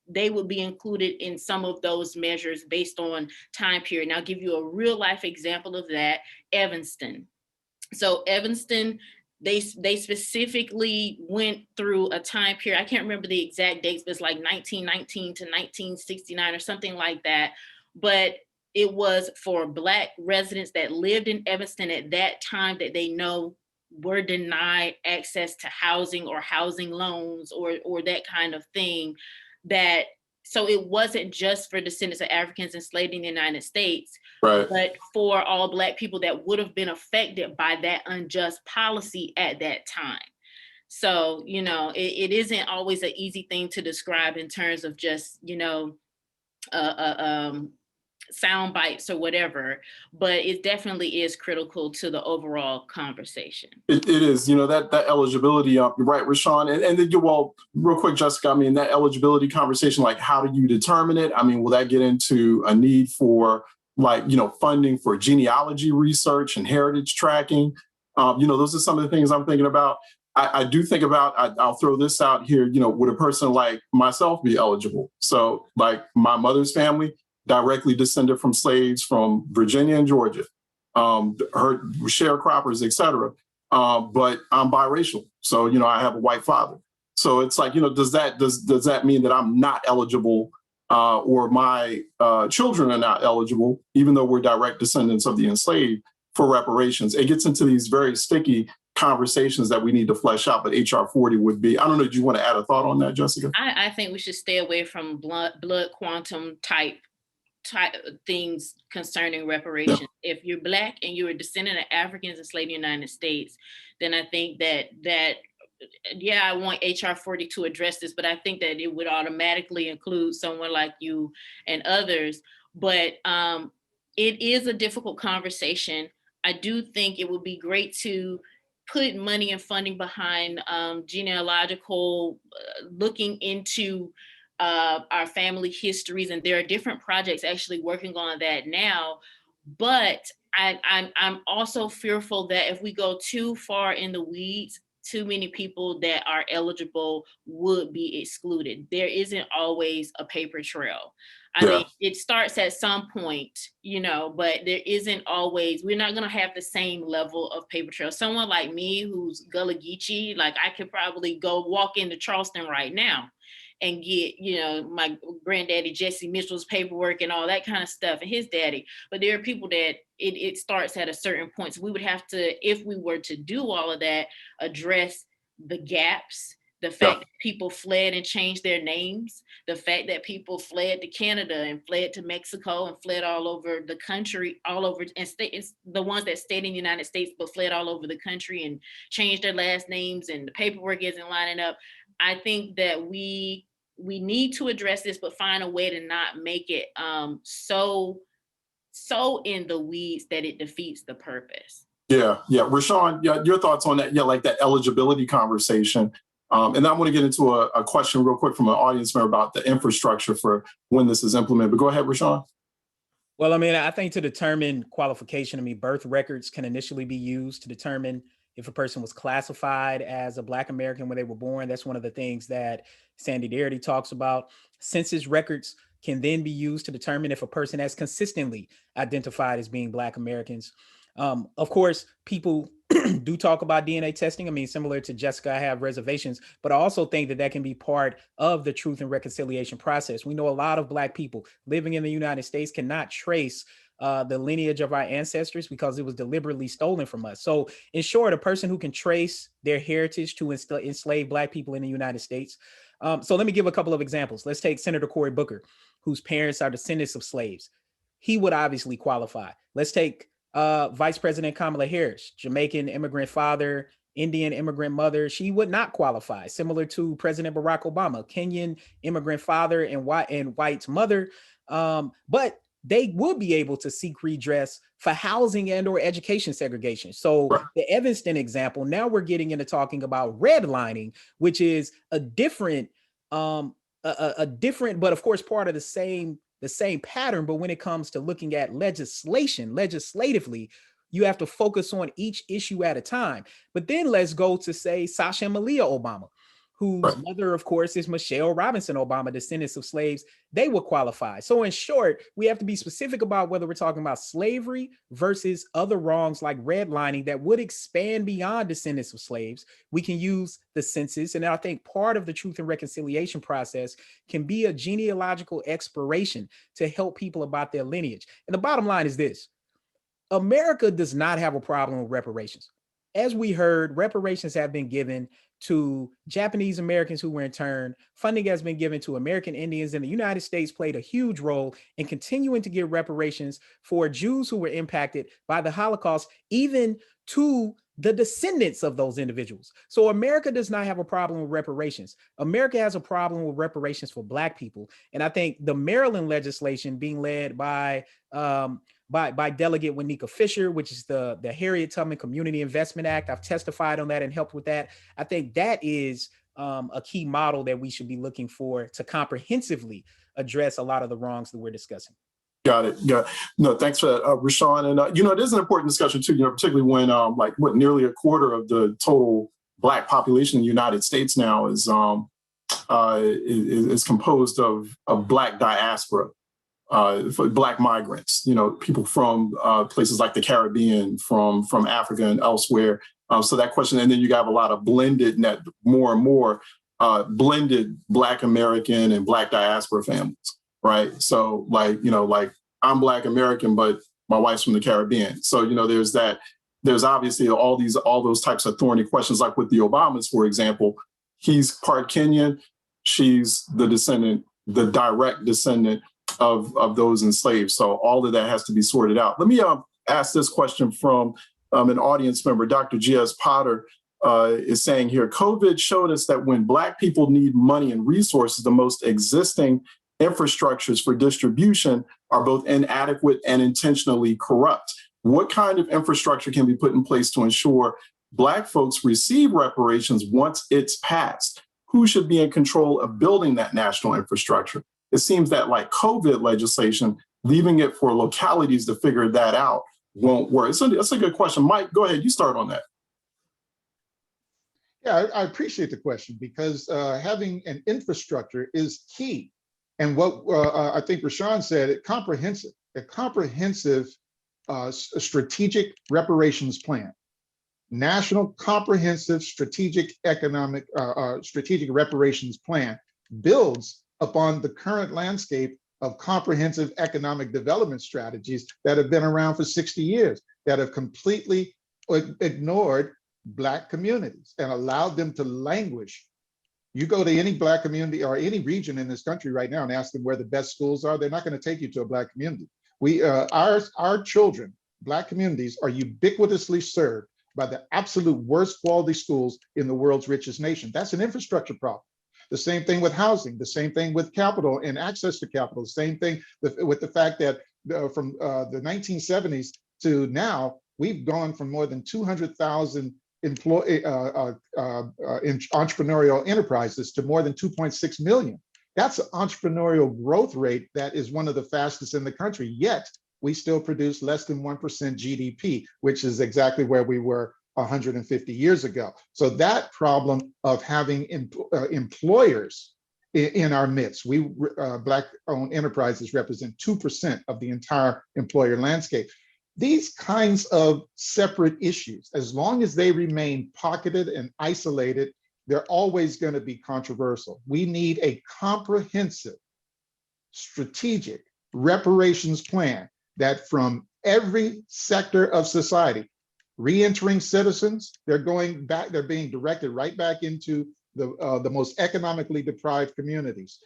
they would be included in some of those measures based on time period. And I'll give you a real life example of that, Evanston. So Evanston, they specifically went through a time period. I can't remember the exact dates, but it's like 1919 to 1969 or something like that. But it was for Black residents that lived in Evanston at that time that they know were denied access to housing or housing loans or that kind of thing. So it wasn't just for descendants of Africans enslaved in the United States, Right. but for all Black people that would have been affected by that unjust policy at that time. So, it isn't always an easy thing to describe in terms of just, sound bites or whatever, but it definitely is critical to the overall conversation. It is, that eligibility, you're right, Rashawn. And then, well, real quick, Jessica, that eligibility conversation, like, how do you determine it? Will that get into a need for funding for genealogy research and heritage tracking? Those are some of the things I'm thinking about. I do think about, I'll throw this out here, would a person like myself be eligible? So like my mother's family, directly descended from slaves from Virginia and Georgia, her sharecroppers, et cetera. But I'm biracial. So, I have a white father. So it's like, does that mean that I'm not eligible or my children are not eligible, even though we're direct descendants of the enslaved, for reparations? It gets into these very sticky conversations that we need to flesh out, but HR 40 would be, I don't know, do you want to add a thought on that, Jessica? I think we should stay away from blood quantum type things concerning reparations. Yeah. If you're Black and you're a descendant of Africans enslaved in the United States, then I think that I want HR 40 to address this, but I think that it would automatically include someone like you and others. But it is a difficult conversation. I do think it would be great to put money and funding behind genealogical, looking into our family histories, and there are different projects actually working on that now. But I'm also fearful that if we go too far in the weeds, too many people that are eligible would be excluded. There isn't always a paper trail. I mean, it starts at some point, but there isn't always, we're not going to have the same level of paper trail. Someone like me who's Gullah Geechee, like I could probably go walk into Charleston right now and get, my granddaddy Jesse Mitchell's paperwork and all that kind of stuff, and his daddy. But there are people that it starts at a certain point. So we would have to, if we were to do all of that, address the gaps, the fact that people fled and changed their names, the fact that people fled to Canada and fled to Mexico and fled all over the country, all over, and the ones that stayed in the United States but fled all over the country and changed their last names, and the paperwork isn't lining up. I think that we need to address this, but find a way to not make it so in the weeds that it defeats the purpose. Yeah. Rashawn, your thoughts on that? Like that eligibility conversation. And I want to get into a question real quick from an audience member about the infrastructure for when this is implemented. But go ahead, Rashawn. Well, I think to determine qualification, birth records can initially be used to determine if a person was classified as a Black American when they were born. That's one of the things that Sandy Darity talks about. Census records can then be used to determine if a person has consistently identified as being Black Americans. Of course, people do talk about DNA testing. I mean, similar to Jessica, I have reservations, but I also think that that can be part of the truth and reconciliation process. We know a lot of Black people living in the United States cannot trace the lineage of our ancestors because it was deliberately stolen from us. So in short, a person who can trace their heritage to enslave Black people in the United States. So let me give a couple of examples. Let's take Senator Cory Booker, whose parents are descendants of slaves. He would obviously qualify. Let's take Vice President Kamala Harris, Jamaican immigrant father, Indian immigrant mother. She would not qualify, similar to President Barack Obama, Kenyan immigrant father and white mother. But they would be able to seek redress for housing and or education segregation. So the Evanston example, now we're getting into talking about redlining, which is a different, but of course part of the same pattern. But when it comes to looking at legislatively, you have to focus on each issue at a time. But then let's go to, say, Sasha and Malia Obama, whose mother, of course, is Michelle Robinson Obama, descendants of slaves. They would qualify. So in short, we have to be specific about whether we're talking about slavery versus other wrongs like redlining that would expand beyond descendants of slaves. We can use the census. And I think part of the truth and reconciliation process can be a genealogical exploration to help people about their lineage. And the bottom line is this: America does not have a problem with reparations. As we heard, reparations have been given to Japanese Americans who were interned. Funding has been given to American Indians, and the United States played a huge role in continuing to give reparations for Jews who were impacted by the Holocaust, even to the descendants of those individuals. So America does not have a problem with reparations. America has a problem with reparations for Black people. And I think the Maryland legislation being led by Delegate Wanika Fisher, which is the Harriet Tubman Community Investment Act. I've testified on that and helped with that. I think that is a key model that we should be looking for to comprehensively address a lot of the wrongs that we're discussing. Got it. Yeah. No, thanks for that, Rashawn. And, it is an important discussion too, particularly when nearly a quarter of the total Black population in the United States now is composed of Black diaspora. For Black migrants, people from places like the Caribbean, from Africa and elsewhere. So that question, and then you have a lot of blended more and more blended Black American and Black diaspora families, right? So I'm Black American, but my wife's from the Caribbean. So, there's that. There's obviously all those types of thorny questions, like with the Obamas, for example. He's part Kenyan. She's the direct descendant of those enslaved. So all of that has to be sorted out. Let me ask this question from an audience member. Dr. G.S. Potter is saying here, COVID showed us that when Black people need money and resources, the most existing infrastructures for distribution are both inadequate and intentionally corrupt. What kind of infrastructure can be put in place to ensure Black folks receive reparations once it's passed? Who should be in control of building that national infrastructure? It seems that like COVID legislation, leaving it for localities to figure that out won't work. So that's a good question. Mike, go ahead. You start on that. Yeah, I appreciate the question because having an infrastructure is key. And what I think Rashawn said, a comprehensive strategic reparations plan, national comprehensive strategic reparations plan builds upon the current landscape of comprehensive economic development strategies that have been around for 60 years, that have completely ignored Black communities and allowed them to languish. You go to any Black community or any region in this country right now and ask them where the best schools are, they're not going to take you to a Black community. Our children, Black communities, are ubiquitously served by the absolute worst quality schools in the world's richest nation. That's an infrastructure problem. The same thing with housing, the same thing with capital and access to capital, the same thing with the fact that from the 1970s to now, we've gone from more than 200,000 entrepreneurial enterprises to more than 2.6 million. That's an entrepreneurial growth rate that is one of the fastest in the country, yet we still produce less than 1% GDP, which is exactly where we were 150 years ago. So that problem of having employers in our midst, Black-owned enterprises represent 2% of the entire employer landscape. These kinds of separate issues, as long as they remain pocketed and isolated, they're always going to be controversial. We need a comprehensive, strategic reparations plan that from every sector of society, re-entering citizens, they're going back, they're being directed right back into the most economically deprived communities.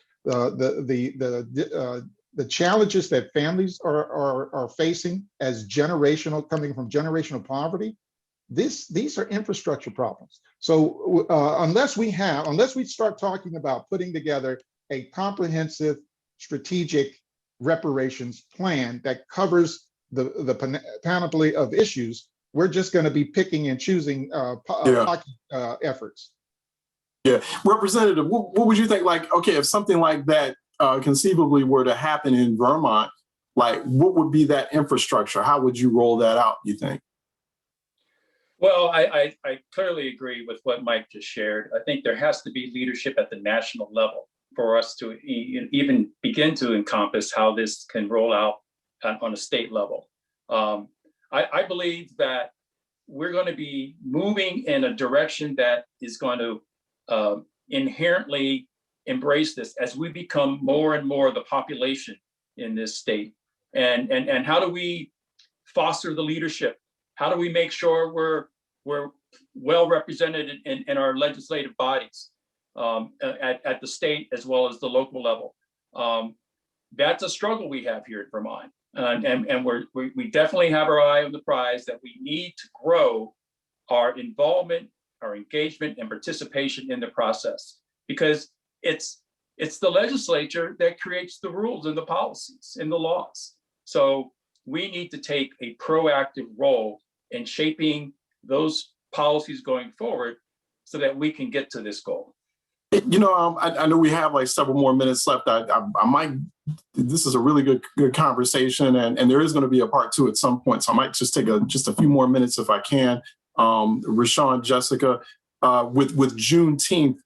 The challenges that families are facing as coming from generational poverty, these are infrastructure problems. So unless we start talking about putting together a comprehensive strategic reparations plan that covers the panoply of issues, we're just going to be picking and choosing efforts. Yeah, Representative, what would you think? Like, okay, if something like that conceivably were to happen in Vermont, like what would be that infrastructure? How would you roll that out, you think? Well, I clearly agree with what Mike just shared. I think there has to be leadership at the national level for us to even begin to encompass how this can roll out on a state level. I believe that we're going to be moving in a direction that is going to inherently embrace this as we become more and more the population in this state. And how do we foster the leadership? How do we make sure we're well represented in our legislative bodies at the state as well as the local level? That's a struggle we have here in Vermont. And we definitely have our eye on the prize that we need to grow our involvement, our engagement and participation in the process, because it's the legislature that creates the rules and the policies and the laws. So we need to take a proactive role in shaping those policies going forward so that we can get to this goal. You know, I know we have like several more minutes left. I might, this is a really good conversation, and there is going to be a part 2 at some point. So I might just take just a few more minutes if I can. Rashawn, Jessica, with Juneteenth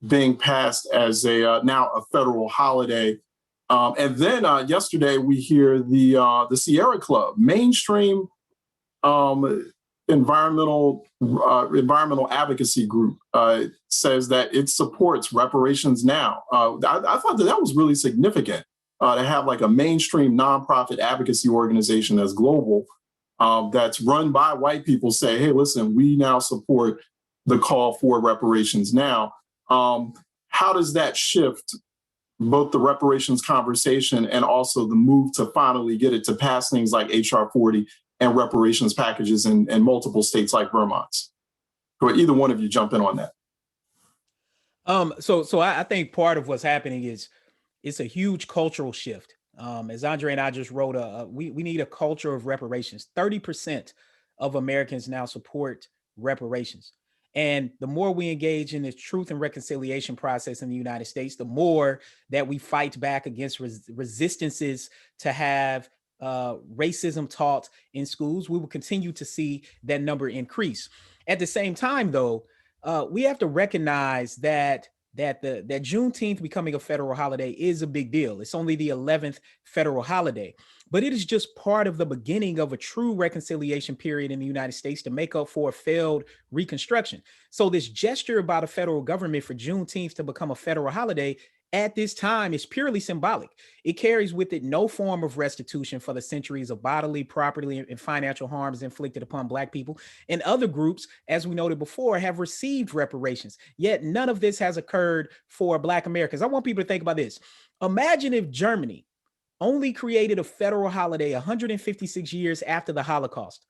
being passed as now a federal holiday. And then yesterday we hear the Sierra Club, mainstream environmental advocacy group, says that it supports reparations now. I thought that was really significant to have like a mainstream nonprofit advocacy organization that's global, that's run by white people say, hey, listen, we now support the call for reparations now. How does that shift both the reparations conversation and also the move to finally get it to pass things like HR 40 and reparations packages in multiple states like Vermont's? Or either one of you jump in on that. So I think part of what's happening is it's a huge cultural shift. As Andre and I just wrote, we need a culture of reparations. 30% of Americans now support reparations. And the more we engage in this truth and reconciliation process in the United States, the more that we fight back against resistances to have racism taught in schools, we will continue to see that number increase. At the same time, though, we have to recognize that Juneteenth becoming a federal holiday is a big deal. It's only the 11th federal holiday, but it is just part of the beginning of a true reconciliation period in the United States to make up for a failed Reconstruction. So this gesture by the federal government for Juneteenth to become a federal holiday at this time is purely symbolic. It carries with it no form of restitution for the centuries of bodily, property, and financial harms inflicted upon Black people. And other groups, as we noted before, have received reparations. Yet none of this has occurred for Black Americans. I want people to think about this. Imagine if Germany only created a federal holiday 156 years after the Holocaust.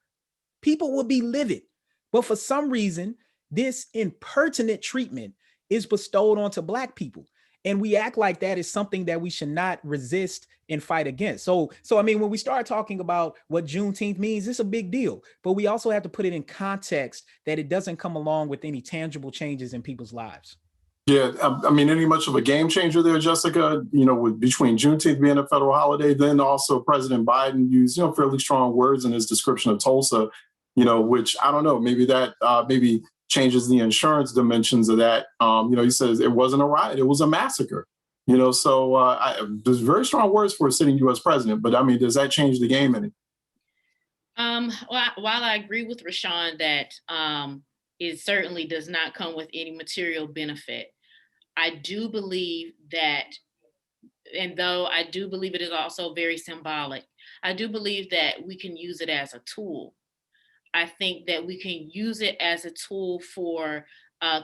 People would be livid. But for some reason, this impertinent treatment is bestowed onto Black people. And we act like that is something that we should not resist and fight against. So I mean, when we start talking about what Juneteenth means, it's a big deal. But we also have to put it in context that it doesn't come along with any tangible changes in people's lives. Yeah, I mean, any much of a game changer there, Jessica, you know, between Juneteenth being a federal holiday, then also President Biden used, you know, fairly strong words in his description of Tulsa, you know, which I don't know, maybe that maybe changes the insurance dimensions of that. You know, he says it wasn't a riot, it was a massacre. You know, so there's very strong words for a sitting U.S. president, but I mean, does that change the game any? While I agree with Rashawn that it certainly does not come with any material benefit, I do believe that, and though I do believe it is also very symbolic, I do believe that we can use it as a tool. I think that we can use it as a tool for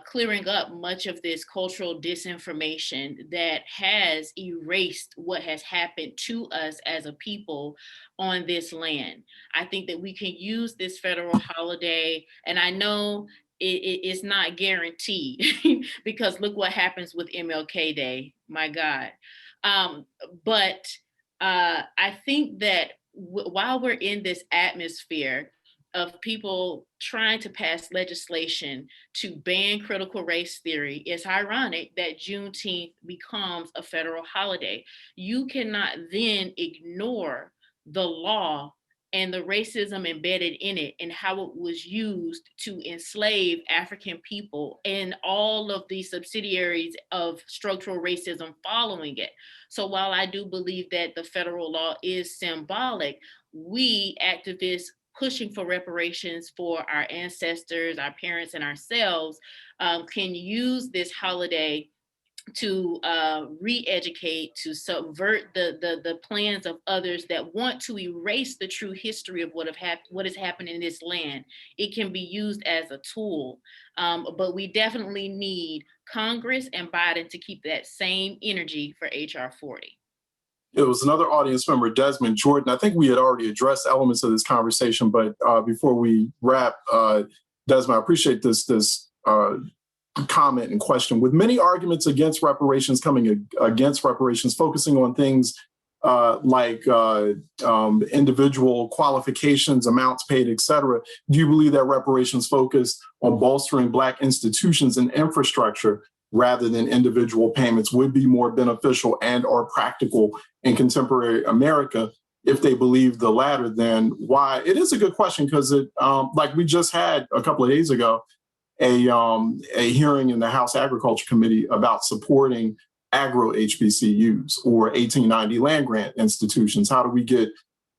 clearing up much of this cultural disinformation that has erased what has happened to us as a people on this land. I think that we can use this federal holiday, and I know it's not guaranteed because look what happens with MLK Day, my God. Um, but I think that while we're in this atmosphere, of people trying to pass legislation to ban critical race theory, it's ironic that Juneteenth becomes a federal holiday. You cannot then ignore the law and the racism embedded in it and how it was used to enslave African people and all of the subsidiaries of structural racism following it. So while I do believe that the federal law is symbolic, we activists pushing for reparations for our ancestors, our parents, and ourselves can use this holiday to re-educate, to subvert the plans of others that want to erase the true history of what has happened in this land. It can be used as a tool, but we definitely need Congress and Biden to keep that same energy for HR 40. It was another audience member, Desmond Jordan. I think we had already addressed elements of this conversation, but before we wrap, Desmond, I appreciate this comment and question. With many arguments against reparations coming against reparations, focusing on things like individual qualifications, amounts paid, et cetera, do you believe that reparations focus on bolstering Black institutions and infrastructure rather than individual payments would be more beneficial and or practical in contemporary America? If they believe the latter, then why? It is a good question because it, like we just had a couple of days ago, a hearing in the House Agriculture Committee about supporting agro HBCUs or 1890 land grant institutions. How do we get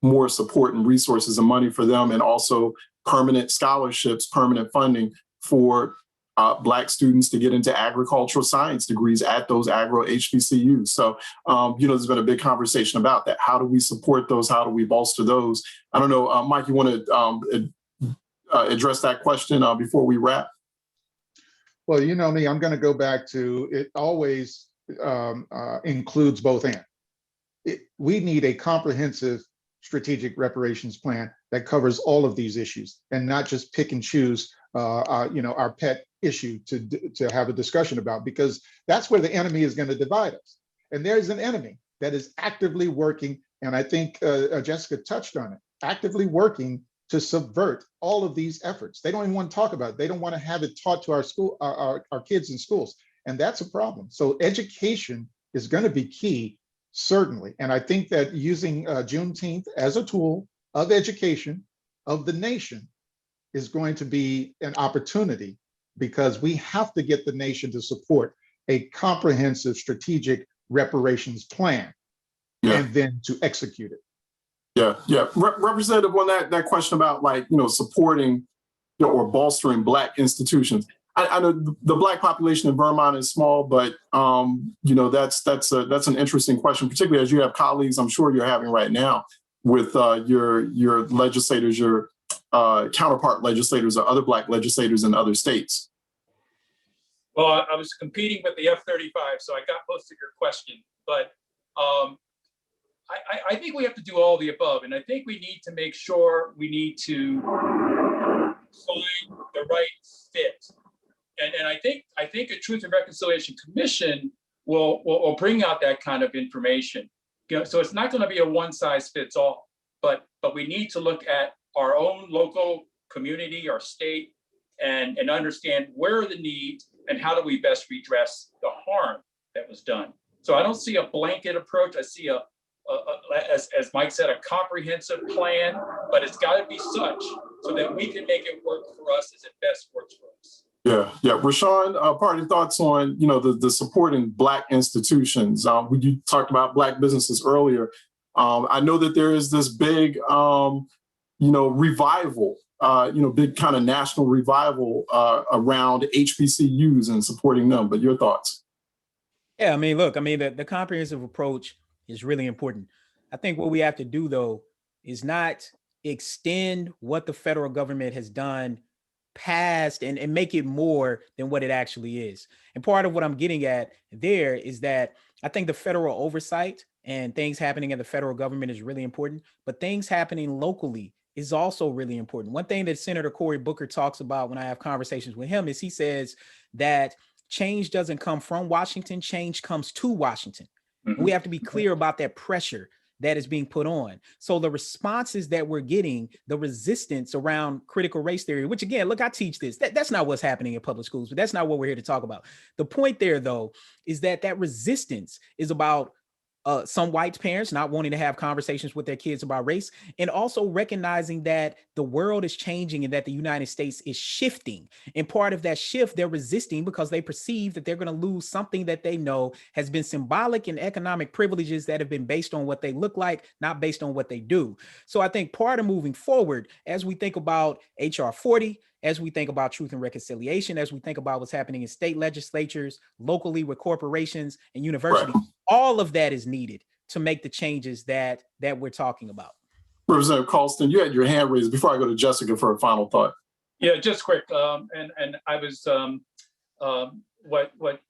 more support and resources and money for them, and also permanent scholarships, permanent funding for Black students to get into agricultural science degrees at those agro HBCUs. So, there's been a big conversation about that. How do we support those? How do we bolster those? I don't know, Mike, you want to address that question before we wrap? Well, you know me, I'm going to go back to it always includes both and. We need a comprehensive strategic reparations plan that covers all of these issues and not just pick and choose our pet issue to have a discussion about, because that's where the enemy is going to divide us. And there's an enemy that is actively working, and I think Jessica touched on it, actively working to subvert all of these efforts. They don't even want to talk about it. They don't want to have it taught to our kids in schools. And that's a problem. So education is going to be key, certainly. And I think that using Juneteenth as a tool of education of the nation is going to be an opportunity, because we have to get the nation to support a comprehensive strategic reparations plan and then to execute it. Yeah. Representative, on that question about supporting or bolstering Black institutions. I know the Black population in Vermont is small, but that's an interesting question, particularly as you have colleagues I'm sure you're having right now with your legislators, your counterpart legislators or other Black legislators in other states. Well, I was competing with the F-35, so I got most of your question, but I think we have to do all the above, and I think we need to make sure we need to find the right fit. And I think a Truth and Reconciliation Commission will bring out that kind of information. So it's not going to be a one size fits all, but we need to look at our own local community, our state, and understand where are the needs and how do we best redress the harm that was done. So I don't see a blanket approach. I see as Mike said, a comprehensive plan, but it's got to be such so that we can make it work for us as it best works for us. Yeah. Rashawn, parting thoughts on the supporting Black institutions. You talked about Black businesses earlier. I know that there is this big revival, big kind of national revival around HBCUs and supporting them. But your thoughts? Yeah, I mean, look, the comprehensive approach is really important. I think what we have to do, though, is not extend what the federal government has done past and make it more than what it actually is. And part of what I'm getting at there is that I think the federal oversight and things happening at the federal government is really important, but things happening locally is also really important. One thing that Senator Cory Booker talks about when I have conversations with him is he says that change doesn't come from Washington, change comes to Washington. And we have to be clear about that pressure that is being put on. So the responses that we're getting, the resistance around critical race theory, which again, look, I teach this, that's not what's happening in public schools, but that's not what we're here to talk about. The point there, though, is that resistance is about some white parents not wanting to have conversations with their kids about race, and also recognizing that the world is changing and that the United States is shifting. And part of that shift, they're resisting because they perceive that they're going to lose something that they know has been symbolic in economic privileges that have been based on what they look like, not based on what they do. So I think part of moving forward, as we think about HR 40, as we think about truth and reconciliation, as we think about what's happening in state legislatures, locally with corporations and universities, right, all of that is needed to make the changes that we're talking about. Representative Colston, you had your hand raised before I go to Jessica for a final thought. Yeah, just quick. And I was, what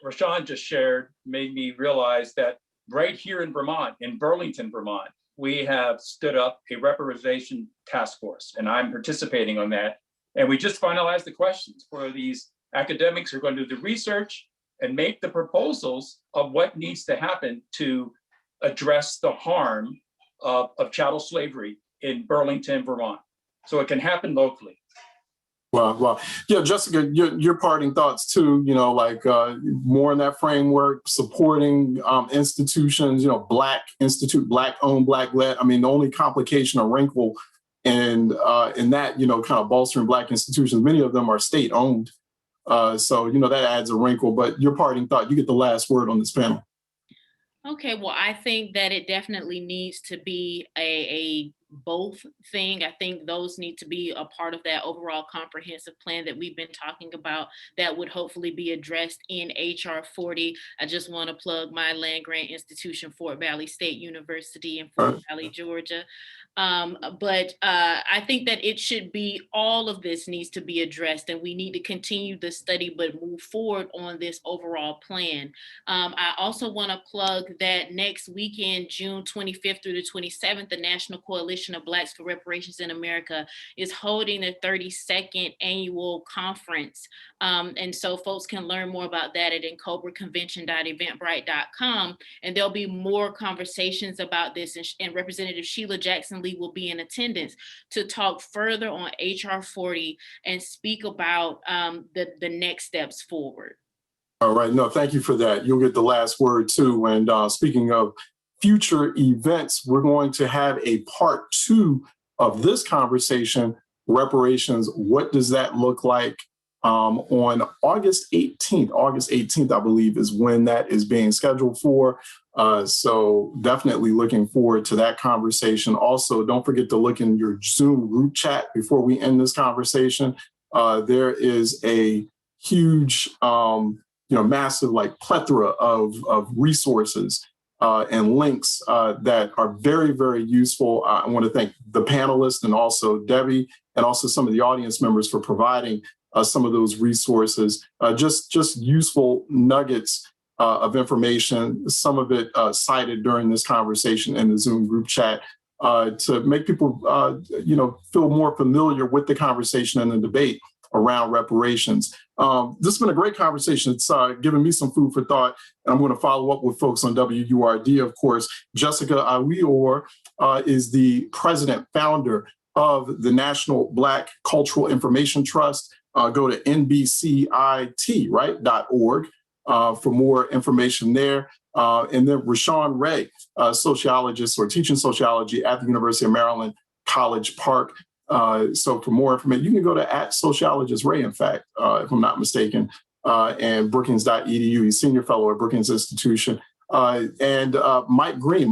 Rashawn just shared made me realize that right here in Vermont, in Burlington, Vermont, we have stood up a reparation task force, and I'm participating on that. And we just finalized the questions for these academics who are going to do the research and make the proposals of what needs to happen to address the harm of chattel slavery in Burlington, Vermont. So it can happen locally. Well, yeah, Jessica, your parting thoughts too, more in that framework, supporting institutions, Black institute, Black owned, Black led. I mean, the only complication or wrinkle in that, kind of bolstering Black institutions, many of them are state owned. So, that adds a wrinkle, but your parting thought, you get the last word on this panel. Okay, well, I think that it definitely needs to be a both thing. I think those need to be a part of that overall comprehensive plan that we've been talking about that would hopefully be addressed in HR 40. I just want to plug my land grant institution, Fort Valley State University in Fort Valley, Georgia. But I think that it should be, all of this needs to be addressed, and we need to continue the study, but move forward on this overall plan. I also want to plug that next weekend, June 25th through the 27th, the National Coalition of Blacks for Reparations in America is holding their 32nd annual conference. And so folks can learn more about that at incobraconvention.eventbrite.com. And there'll be more conversations about this, and Representative Sheila Jackson Lee will be in attendance to talk further on HR 40 and speak about the next steps forward. All right. No, thank you for that. You'll get the last word too. And speaking of future events, we're going to have a part 2 of this conversation, reparations. What does that look like? On August 18th. August 18th, I believe, is when that is being scheduled for. So definitely looking forward to that conversation. Also, don't forget to look in your Zoom group chat before we end this conversation. There is a huge, massive plethora of resources and links that are very, very useful. I want to thank the panelists and also Debbie and also some of the audience members for providing some of those resources, just useful nuggets of information, some of it cited during this conversation in the Zoom group chat to make people, feel more familiar with the conversation and the debate around reparations. This has been a great conversation. It's given me some food for thought, and I'm going to follow up with folks on WURD, of course. Jessica Awior is the president founder of the National Black Cultural Information Trust. Go to nbcit.org for more information there. And then Rashawn Ray, sociologist or teaching sociology at the University of Maryland, College Park. So for more information, you can go to @sociologistray, in fact, if I'm not mistaken, and brookings.edu. He's senior fellow at Brookings Institution. and Mike Green,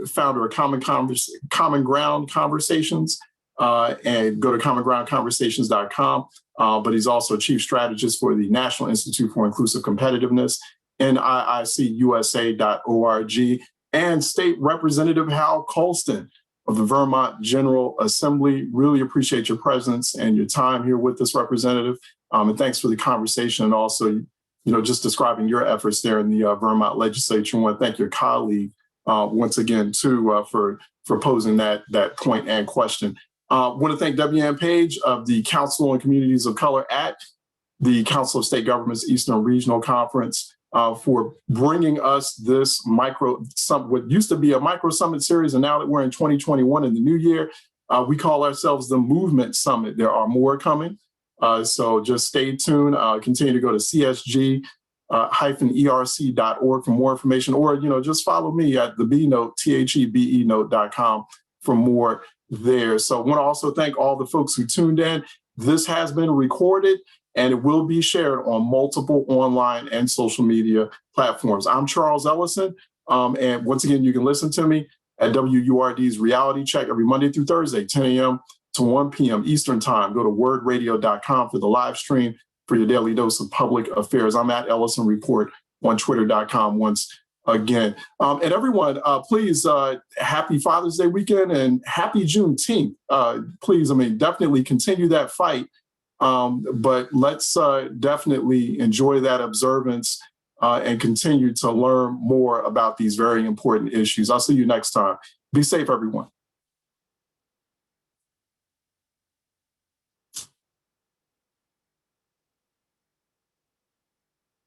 founder of Common Ground Conversations, and go to commongroundconversations.com. But he's also chief strategist for the National Institute for Inclusive Competitiveness, NIICUSA.org, and State Representative Hal Colston of the Vermont General Assembly. Really appreciate your presence and your time here with us, Representative. And thanks for the conversation, and also, just describing your efforts there in the Vermont legislature. I want to thank your colleague once again, too, for posing that point and question. I want to thank Debbie-Ann Page of the Council on Communities of Color at the Council of State Governments Eastern Regional Conference for bringing us this what used to be a micro summit series, and now that we're in 2021 in the new year, we call ourselves the Movement Summit. There are more coming. So just stay tuned. Continue to go to CSG-ERC.org for more information, or, just follow me at the B-Note, THEBE-Note.com for more there. So I want to also thank all the folks who tuned in. This has been recorded and it will be shared on multiple online and social media platforms. I'm Charles Ellison. And once again, you can listen to me at WURD's Reality Check every Monday through Thursday, 10 a.m. to 1 p.m. Eastern Time. Go to wordradio.com for the live stream for your daily dose of public affairs. I'm at Ellison Report on twitter.com once again. And everyone, please, happy Father's Day weekend and happy Juneteenth. Please, definitely continue that fight. But let's definitely enjoy that observance and continue to learn more about these very important issues. I'll see you next time. Be safe, everyone.